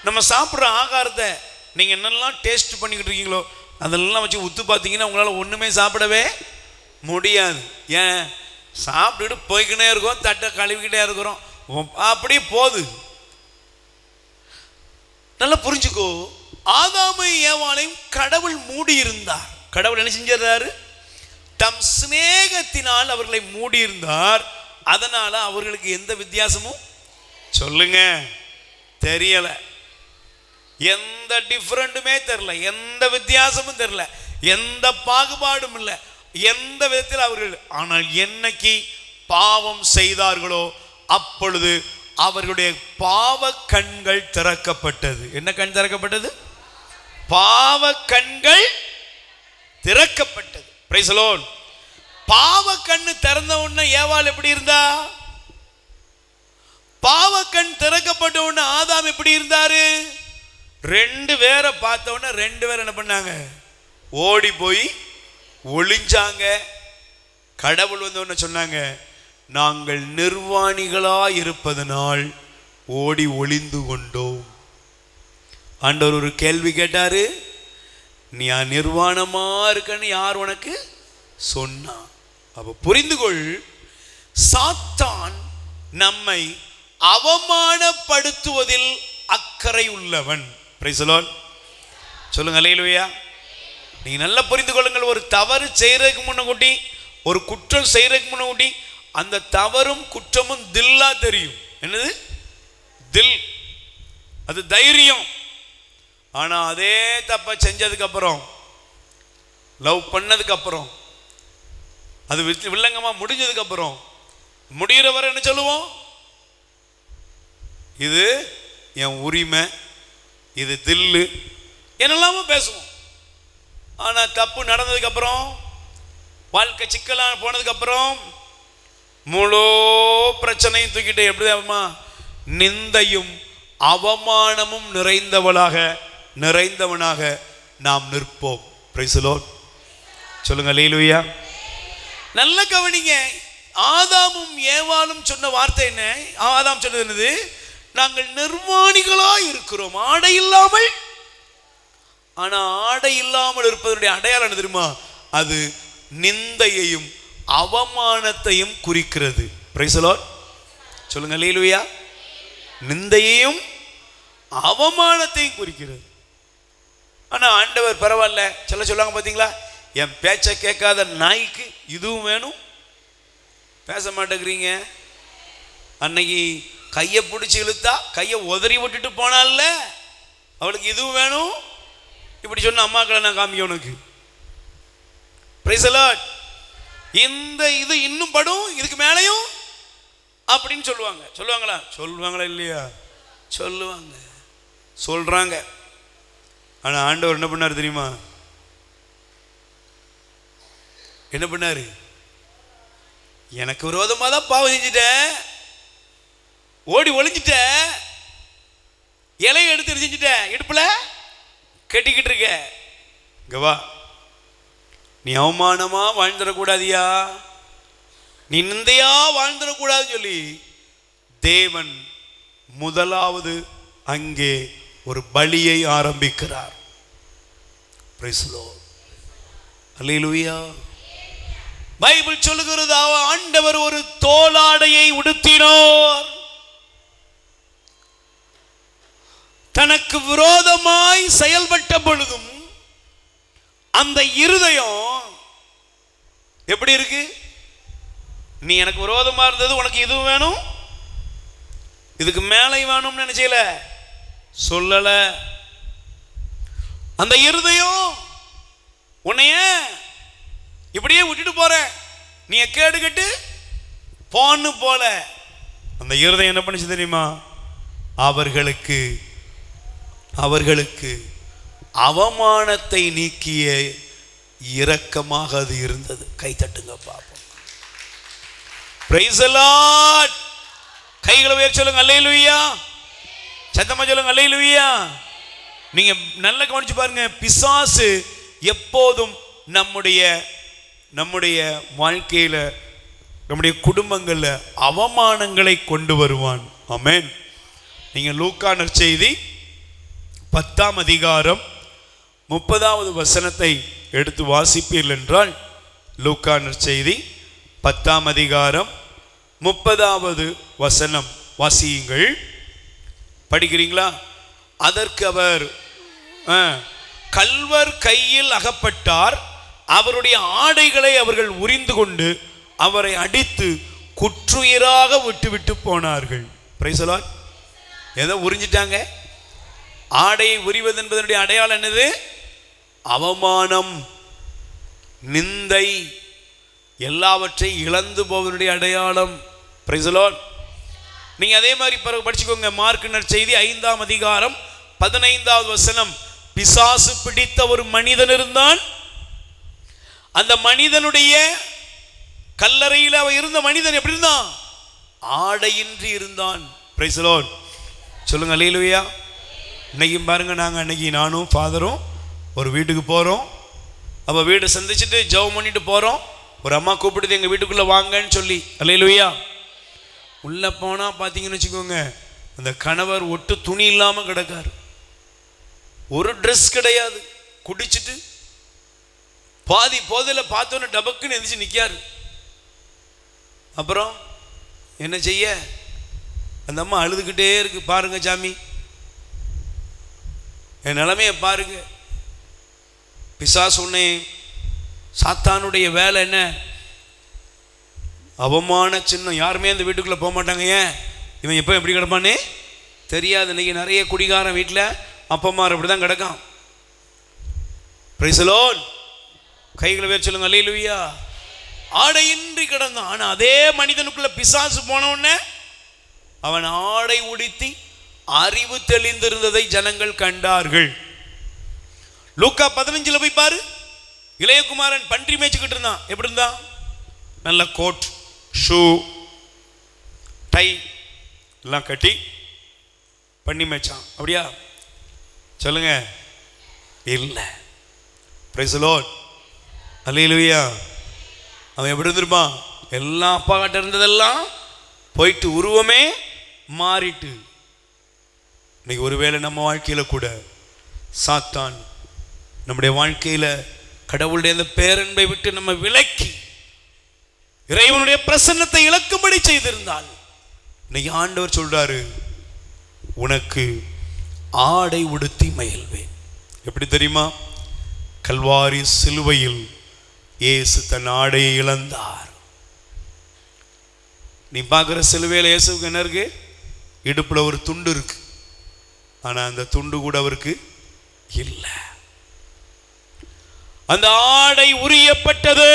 நம்ம சாப்பிட்ற ஆகாரத்தை நீங்கள் என்னெல்லாம் டேஸ்ட் பண்ணிக்கிட்டு இருக்கீங்களோ அதெல்லாம் வச்சு உத்து பார்த்தீங்கன்னா உங்களால் ஒன்றுமே சாப்பிடவே முடியாது. ஏன்? சாப்பிட்டுட்டு போய்க்கினே இருக்கோம், தட்டை கழுவிக்கிட்டே இருக்கிறோம், அப்படியே போகுது. நல்லா புரிஞ்சுக்கோ. ஆதாமை ஏவாளையும் கடவுள் மூடி இருந்தார். கடவுள் என்ன செஞ்சாரு? தம் சிநேகத்தினால் அவர்களை மூடியிருந்தார். அதனால அவர்களுக்கு எந்த வித்தியாசமும் சொல்லுங்க தெரியல, எந்த டிஃபரெண்ட்டுமே தெரியல, எந்த வித்தியாசமும் தெரியல, எந்த பாகுபாடும் இல்லை, எந்த விதத்தில் அவர்கள். ஆனால் என்னைக்கு பாவம் செய்தார்களோ அப்பொழுது அவர்களுடைய பாவ கண்கள் திறக்கப்பட்டது. என்ன கண் திறக்கப்பட்டது? பாவ கண்கள் திறக்கப்பட்டது. Price the Lord. பாவ கண்ணு திறந்த உடனே ஏவாள் எப்படி இருந்தா? பாவ கண் திறக்கப்பட்ட உடனே ஆதாம் எப்படி இருந்தாரு? ரெண்டு பேரை பார்த்த உடனே ரெண்டு பேரும் என்ன பண்ணாங்க? ஓடி போய் ஒளிஞ்சாங்க. கடவுள் வந்து ஒன்று சொன்னாங்க, நாங்கள் நிர்வாணிகளாய் இருப்பதனால் ஓடி ஒளிந்து கொண்டோம். ஆண்டவர் ஒரு கேள்வி கேட்டாரு, நீ நிர்வாணமா இருக்கன்னு யார் உனக்கு சொன்னா? அப்ப புரிந்து கொள், சாத்தான் நம்மை அவமானப்படுத்துவதில் அக்கறை உள்ளவன். Price the Lord. சொல்லுங்க அல்லேலூயா. நீங்க நல்லா புரிந்து கொள்ளுங்கள். ஒரு தவறு செய்யறதுக்கு முன்னக்கூட்டி, ஒரு குற்றம் செய்யறதுக்கு முன்னக்கூட்டி அந்த தவறும் குற்றமும் தில்லா தெரியும். என்னது? தில், அது தைரியம். ஆனா அதே தப்ப செஞ்சதுக்கு அப்புறம், லவ் பண்ணதுக்கு அப்புறம், அது வில்லங்கமா முடிஞ்சதுக்கு அப்புறம், முடிகிற வரை என்ன சொல்லுவோம்? இது என் உரிமை, இது தில்லு, என்னெல்லாமோ பேசுவோம். ஆனா தப்பு நடந்ததுக்கு அப்புறம், வாழ்க்கை சிக்கலான போனதுக்கு அப்புறம், முழு பிரச்சனையும் தூக்கிட்டு எப்படிதாம்மா நிந்தையும் அவமானமும் நிறைந்தவனாக நாம் நிற்போம். Price the Lord. சொல்லுங்க அல்லேலூயா. நல்ல கவனிங்க. ஆதாமும் ஏவாளும் சொன்ன வார்த்தை என்ன? ஆதாம் சொன்னது என்னது? நாங்கள் நிர்வாணிகளாய் இருக்கிறோம், ஆடை இல்லாமல். ஆனா ஆடை இல்லாமல் இருப்பதனுடைய அடையாளம் என்ன தெரியுமா? அது நிந்தையையும் அவமானத்தையும் குறிக்கிறது. Price the Lord. சொல்லுங்க அல்லேலூயா. நிந்தையையும் அவமானத்தையும் குறிக்கிறது. ஆனா ஆண்டவர் பரவாயில்ல, சொல்லுவாங்க பாத்தீங்களா, என் பேச்ச கேட்காத நாய்க்கு இதுவும் வேணும். பேச மாட்டேங்கிறீங்க. அன்னைக்கு கையை பிடிச்சி இழுத்தா கையை உதறி விட்டுட்டு போனால, அவளுக்கு இதுவும் வேணும். இப்படி சொன்ன அம்மாக்களை நான் காமிக்க உனக்கு. Price the Lord. இந்த இது இன்னும் படும், இதுக்கு மேலையும் அப்படின்னு சொல்லுவாங்களா? சொல்லுவாங்களா இல்லையா? சொல்லுவாங்க, சொல்றாங்க. ஆனா ஆண்டவர் என்ன பண்ணாரு தெரியுமா? என்ன பண்ணாரு? எனக்கு விரோதமா தான் பாவம் செஞ்சுட்டேன், ஓடி ஒளிஞ்சிட்ட, இலையை எடுத்து எரிஞ்சிட்ட, இடுப்புல கட்டிக்கிட்டு இருக்க, கவா, நீ அவமானமா வாழ்ந்துடக்கூடாதியா, நீ நிந்தையா வாழ்ந்துடக்கூடாதுன்னு சொல்லி தேவன் முதலாவது அங்கே ஒரு பலியை ஆரம்பிக்கிறார். Price the Lord. Hallelujah. Bible சொல்லுகிறது, ஆண்டவர் ஒரு தோலாடையை உடுத்தினார். தனக்கு விரோதமாய் செயல்பட்ட பொழுதும் அந்த இருதயம் எப்படி இருக்கு? நீ எனக்கு விரோதமா இருந்தது, உனக்கு இதுவும் வேணும், இதுக்கு மேலே வேணும்னு நினைச்சல, சொல்லல. அந்த இருதயம் உன்னைய இப்படியே விட்டுட்டு போற, நீ கேடு கட்டு போன்னு போல. அந்த இருதயம் என்ன பண்ணுச்சு தெரியுமா? அவர்களுக்கு அவமானத்தை நீக்கிய இரக்கமாக அது இருந்தது. கை தட்டுங்க பாப்போம். Praise the Lord. கைகளை உயர்த்தி சொல்லுங்க அல்லேலூயா. சத்தமா சொல்லுங்க அல்லேலூயா. நீங்க நல்லா கவனிச்சு பாருங்க, பிசாசு எப்போதும் நம்முடைய வாழ்க்கையில, நம்முடைய குடும்பங்கள்ல அவமானங்களை கொண்டு வருவான். ஆமென். நீங்க லூக்கா நற்செய்தி 10ஆம் அதிகாரம் 30வது வசனத்தை எடுத்து வாசிப்பீர்கள் என்றால், லூக்கா நற்செய்தி 10ஆம் அதிகாரம் 30வது வசனம் வாசியுங்கள். படிக்கிறீங்களா? அதற்கு அவர், கள்வர் கையில் அகப்பட்டார், அவருடைய ஆடைகளை அவர்கள் உரிந்து கொண்டு அவரை அடித்து குற்றுயிராக விட்டு போனார்கள். Price the Lord. ஏதோ உரிஞ்சிட்டாங்க. ஆடையை உரிவது என்பதனுடைய அடையாளம் என்னது? அவமானம், நிந்தை, எல்லாவற்றையும் இழந்து போவதனுடைய அடையாளம். Price the Lord. நீங்க அதே மாதிரி படிச்சுக்கோங்க. மார்க் நற்செய்தி 5ஆம் அதிகாரம் 15வது வசனம். பிசாசு பிடித்த ஒரு மனிதன் இருந்தான். அந்த மனிதனுடைய கல்லறையில் அவன் இருந்த மனிதன் எப்படி இருந்தான்? ஆடையின்றி இருந்தான். Price the Lord. சொல்லுங்க அல்லேலூயா. இன்னைக்கும் பாருங்க, நாங்கள் அன்னைக்கு நானும் ஃபாதரும் ஒரு வீட்டுக்கு போகிறோம். அப்போ வீடு சந்திச்சுட்டு ஜெபம் பண்ணிட்டு போகிறோம். ஒரு அம்மா கூப்பிடுது எங்கள் வீட்டுக்குள்ளே வாங்கன்னு சொல்லி. அல்லேலூயா. உள்ளே போனால் பார்த்தீங்கன்னு வச்சுக்கோங்க, அந்த கணவர் ஒட்டு துணி இல்லாமல் கிடக்காரு. ஒரு ட்ரெஸ் கிடையாது. குடிச்சிட்டு பாதி போதையில் பார்த்தோன்னே டபக்குன்னு எந்திரிச்சு நிற்காரு. அப்புறம் என்ன செய்ய? அந்த அம்மா அழுதுகிட்டே இருக்கு. பாருங்க சாமி, என் நிலைமையை பாருங்க. பிசாசு உன்னை, சாத்தானுடைய வேலை என்ன? அவமான சின்னம். யாருமே அந்த வீட்டுக்குள்ளே போக மாட்டாங்க. ஏன்? இவன் எப்போ எப்படி கிடப்பானே தெரியாது. இன்னைக்கு நிறைய குடிகாரன் வீட்டில் அப்பா அப்படி தான் கிடக்கான். Price the Lord. கைகளை வேறு சொல்லுங்க அல்லேலூயா. ஆடையின்றி கிடந்தான். ஆனால் அதே மனிதனுக்குள்ள பிசாசு போனவுடனே அவன் ஆடை உடுத்தி அறிவு தெளிந்திருந்ததை ஜனங்கள் கண்டார்கள். லூக்கா 15 போய் பாரு. இளையகுமாரன் பன்றி மேய்ச்சிக்கிட்டு இருந்தான். எப்படி இருந்தான்? நல்ல கோட், ஷூ, டை எல்லாம் கட்டி பண்ணி மேய்ச்சான். அப்படியா? சொல்லுங்க. இல்லை. Praise the Lord. அல்லேலூயா. அவன் எப்படி இருந்திருப்பான்? எல்லாம் அப்பா கிட்ட இருந்ததெல்லாம் போயிட்டு உருவமே மாறிட்டு. இன்னைக்கு ஒருவேளை நம்ம வாழ்க்கையில் கூட சாத்தான் நம்முடைய வாழ்க்கையில் கடவுளுடைய அந்த பேரன்பை விட்டு நம்ம விலக்கி இறைவனுடைய பிரசன்னத்தை இழக்கும்படி செய்திருந்தால், இன்னைக்கு ஆண்டவர் சொல்றாரு, உனக்கு ஆடை உடுத்தி மகிழ்வேன். எப்படி தெரியுமா? கல்வாரி சிலுவையில் இயேசு தன் ஆடையை இழந்தார். நீ பார்க்குற சிலுவையில் இயேசுக்கு என்ன இருக்கு? இடுப்பில் ஒரு துண்டு இருக்கு. ஆனால் அந்த துண்டு கூட அவருக்கு இல்லை. அந்த ஆடை உரியப்பட்டது.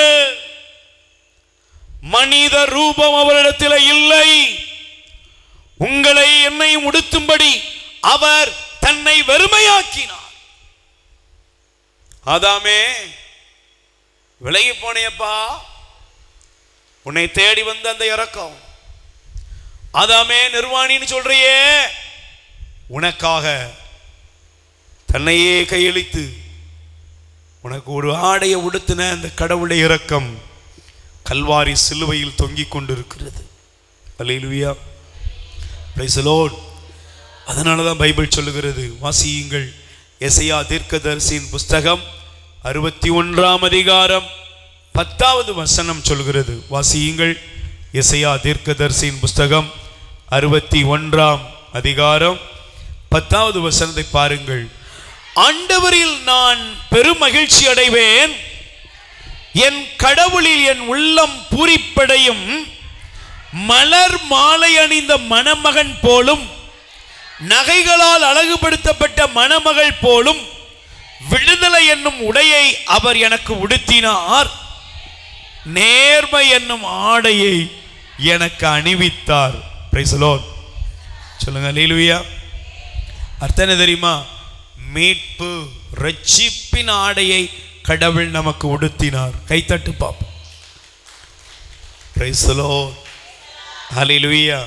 மனித ரூபம் அவரிடத்தில் இல்லை. உங்களை என்னையும் உடுத்தும்படி அவர் தன்னை வெறுமையாக்கினார். ஆதாமே, விலகி போனேப்பா, உன்னை தேடி வந்த அந்த இரக்கம். ஆதாமே, நிர்வாணின்னு சொல்றியே, உனக்காக தன்னையே கையளித்து உனக்கு ஒரு ஆடையை உடுத்தின அந்த கடவுளுடைய இரக்கம் கல்வாரி சிலுவையில் தொங்கிக் கொண்டிருக்கிறது. அல்லேலூயா. Praise the Lord. அதனால தான் பைபிள் சொல்லுகிறது, வாசியுங்கள். எசையா தீர்க்கதரிசியின் புஸ்தகம் 61ஆம் அதிகாரம் 10வது வசனம் சொல்கிறது. வாசியுங்கள். எசையா தீர்க்கதரிசியின் புஸ்தகம் 61ஆம் அதிகாரம் 10வது வசனத்தை பாருங்கள். ஆண்டவரில் நான் பெரும் மகிழ்ச்சி அடைவேன், என் கடவுளில் என் உள்ளம் பூரிப்படையும். மலர் மாலை அணிந்த மணமகன் போலும், நகைகளால் அழகுபடுத்தப்பட்ட மணமகள் போலும் விடுதலை என்னும் உடையை அவர் எனக்கு உடுத்தினார், நேர்மை என்னும் ஆடையை எனக்கு அணிவித்தார். Price the Lord. சொல்லுங்க அல்லேலூயா. அர்த்தம் என்ன தெரியுமா? மீட்பு, ரட்சிப்பின் ஆடையை கடவுள் நமக்கு உடுத்தினார். கைத்தட்டு பாப்போம். Praise the Lord. ஹல்லேலூயா.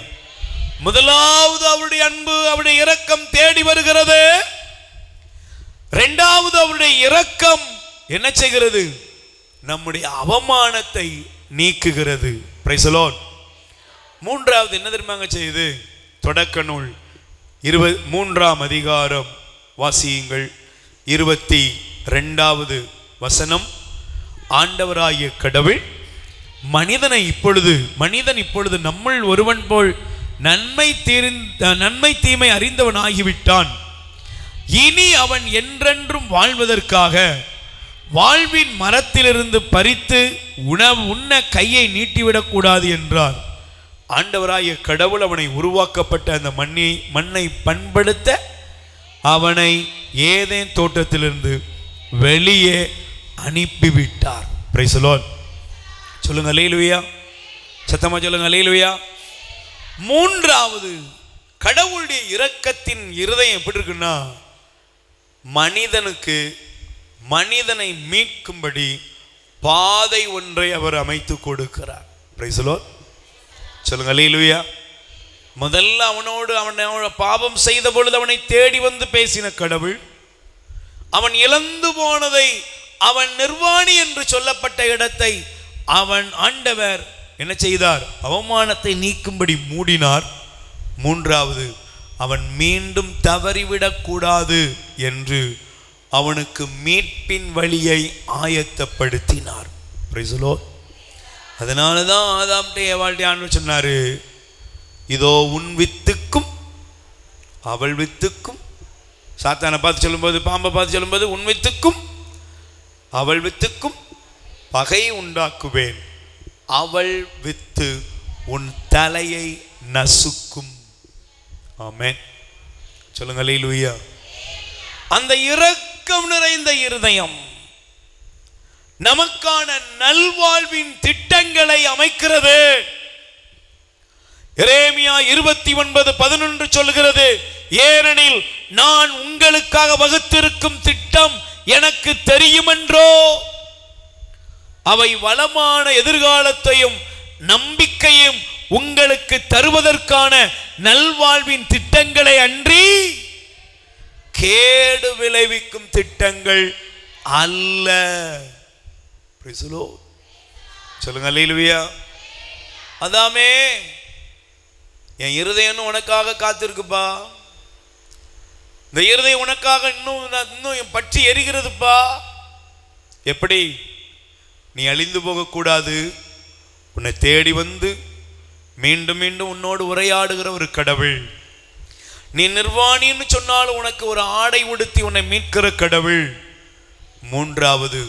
முதலாவது அவருடைய அன்பு, அவருடைய இரக்கம் தேடி வருகிறது. இரண்டாவது அவருடைய இரக்கம் என்ன செய்கிறது? நம்முடைய அவமானத்தை நீக்குகிறது. Price the Lord. மூன்றாவது என்ன தெரியுமாங்க செய்யுது? தொடக்க நூல் 23ஆம் அதிகாரம் வாசியுங்கள். 22வது வசனம். ஆண்டவராகிய கடவுள் மனிதன் இப்பொழுது நம்முள் ஒருவன் போல் நன்மை தீமை அறிந்தவன் ஆகிவிட்டான். இனி அவன் என்றென்றும் வாழ்வதற்காக வாழ்வின் மரத்திலிருந்து பறித்து உண்ண கையை நீட்டிவிடக்கூடாது என்றார். ஆண்டவராகிய கடவுள் அவனை உருவாக்கப்பட்ட அந்த மண்ணை பண்படுத்த அவனை ஏதேன் தோட்டத்திலிருந்து வெளியே அனுப்பிவிட்டார். Price the Lord. சொல்லுங்க அல்லேலூயா. சத்தமா சொல்லுங்க அல்லேலூயா. மூன்றாவது, கடவுளுடைய இரக்கத்தின் இருதயம் எப்படி இருக்குன்னா, மனிதனை மீட்கும்படி பாதை ஒன்றை அவர் அமைத்து கொடுக்கிறார். Price the Lord. சொல்லுங்க அல்லேலூயா. முதல்ல அவனோட பாவம் செய்த பொழுது அவனை தேடி வந்து பேசின கடவுள், அவன் இழந்து போனதை, அவன் நிர்வாணி என்று சொல்லப்பட்ட இடத்தை ஆண்டவர் என்ன செய்தார்? அவமானத்தை நீக்கும்படி மூடினார். மூன்றாவது, அவன் மீண்டும் தவறிவிடக் கூடாது என்று அவனுக்கு மீட்பின் வழியை ஆயத்தப்படுத்தினார். Price the Lord. அதனாலதான் ஆதாம்கிட்ட ஏவாள்கிட்ட ஆண்டவர் சொன்னாரு, இதோ உன் வித்துக்கும் அவள் வித்துக்கும், சாத்தானை பார்த்து சொல்லும்போது, பாம்பை பார்த்து சொல்லும்போது, உன் வித்துக்கும் அவள் வித்துக்கும் பகை உண்டாக்குவேன், அவள் வித்து உன் தலையை நசுக்கும். ஆமென். சொல்லுங்க அல்லேலூயா. அந்த இரக்கம் நிறைந்த இருதயம் நமக்கான நல்வாழ்வின் திட்டங்களை அமைக்கிறது. எரேமியா 29:11 சொல்கிறது, ஏனெனில் நான் உங்களுக்காக வகுத்திருக்கும் திட்டம் எனக்கு தெரியுமென்றோ, அவை வளமான எதிர்காலத்தையும் நம்பிக்கையும் உங்களுக்கு தருவதற்கான நல்வாழ்வின் திட்டங்களை அன்றி கேடு விளைவிக்கும் திட்டங்கள் அல்ல. சொல்லுங்க அல்லேலூயா. அதாமே, என் இருதயம் உனக்காக காத்திருக்குப்பா, இந்த இருதயம் உனக்காக இன்னும் பற்றி எரிகிறதுப்பா. எப்படி? நீ அழிந்து போகக்கூடாது, உன்னை தேடி வந்து மீண்டும் மீண்டும் உன்னோடு உரையாடுகிற ஒரு கடவுள். நீ நிர்வாணின்னு சொன்னாலும் உனக்கு ஒரு ஆடை உடுத்தி உன்னை மீட்கிற கடவுள். மூன்றாவது,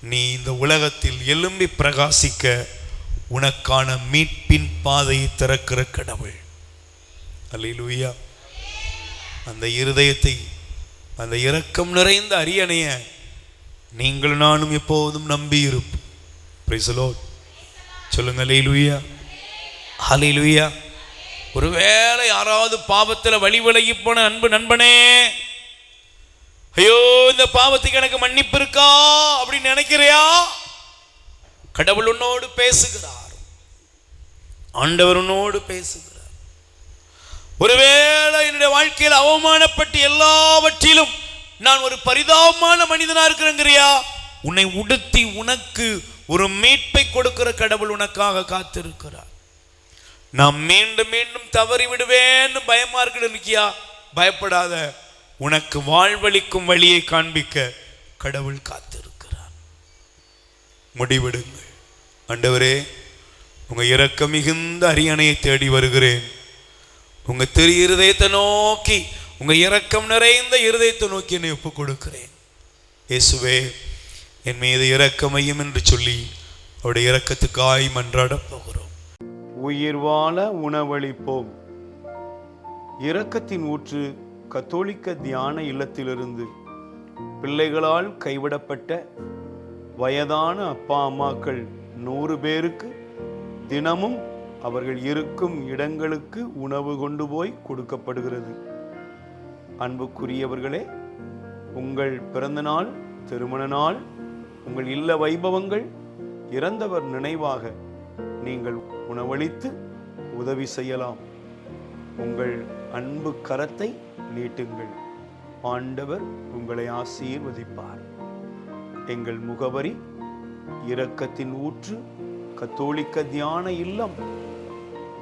நீ இந்த உலகத்தில் எழும்பி பிரகாசிக்க உனக்கான மீட்பின் பாதையை திறக்கிற கடவுள். அல்லேலூயா. அந்த இருதயத்தை, அந்த இரக்கம் நிறைந்த அரியணைய நீங்கள் நானும் எப்போதும் நம்பி இருப்போம். Price the Lord. சொல்லுங்க அல்லேலூயா. ஹல்லேலூயா. ஒருவேளை யாராவது பாவத்தில் வழி விலகி போன அன்பு நண்பனே, ஐயோ இந்த பாவத்துக்கு எனக்கு மன்னிப்பு இருக்கா அப்படின்னு நினைக்கிறியா? கடவுள் உன்னோடு பேசுகிறார், ஆண்டவர் உன்னோடு பேசுகிறார். ஒருவேளை என்னுடைய வாழ்க்கையில் அவமானப்பட்டு எல்லாவற்றிலும் நான் ஒரு பரிதாபமான மனிதனா இருக்கிறேங்கிறியா? உன்னை உடுத்தி உனக்கு ஒரு மீட்பை கொடுக்கிற கடவுள் உனக்காக காத்திருக்கிறார். நான் மீண்டும் மீண்டும் தவறி விடுவேன்னு பயமா இருக்கியா? பயப்படாத, உனக்கு வாழ்வளிக்கும் வழியை காண்பிக்க கடவுள் காத்திருக்கிறார். முடிவெடுங்கள். ஆண்டவரே, உங்க இரக்கம் மிகுந்த அரியணையை தேடி வருகிறேன். உங்க திரு இருதயத்தை நோக்கி, உங்க இரக்கம் நிறைந்த இருதயத்தை நோக்கி என்னை ஒப்புக் கொடுக்கிறேன். இயேசுவே, என் மீது இரக்கமையும் என்று சொல்லி அவருடைய இரக்கத்துக்காய் மன்றாட போகிறோம். உயிர் வாழ உணவளிப்போம். இரக்கத்தின் ஊற்று கத்தோலிக்க தியான இல்லத்திலிருந்து பிள்ளைகளால் கைவிடப்பட்ட வயதான அப்பா அம்மாக்கள் 100 பேருக்கு தினமும் அவர்கள் இருக்கும் இடங்களுக்கு உணவு கொண்டு போய் கொடுக்கப்படுகிறது. அன்புக்குரியவர்களே, உங்கள் பிறந்த நாள், திருமண நாள், உங்கள் இல்ல வைபவங்கள், இறந்தவர் நினைவாக நீங்கள் உணவளித்து உதவி செய்யலாம். உங்கள் அன்பு கரத்தை நீட்டுங்கள். ஆண்டவர் உங்களை ஆசீர்வதிப்பார். எங்கள் முகவரி: இரக்கத்தின் ஊற்று, கத்தோலிக்க தியான இல்லம்,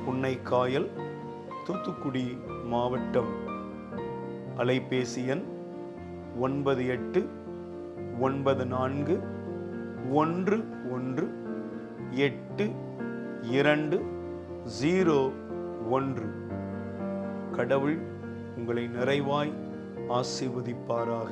புன்னைக்காயல், தூத்துக்குடி மாவட்டம். அலைபேசி எண் 9814118201. கடவுள் உங்களை நிறைவாய் ஆசீர்வதிப்பாராக.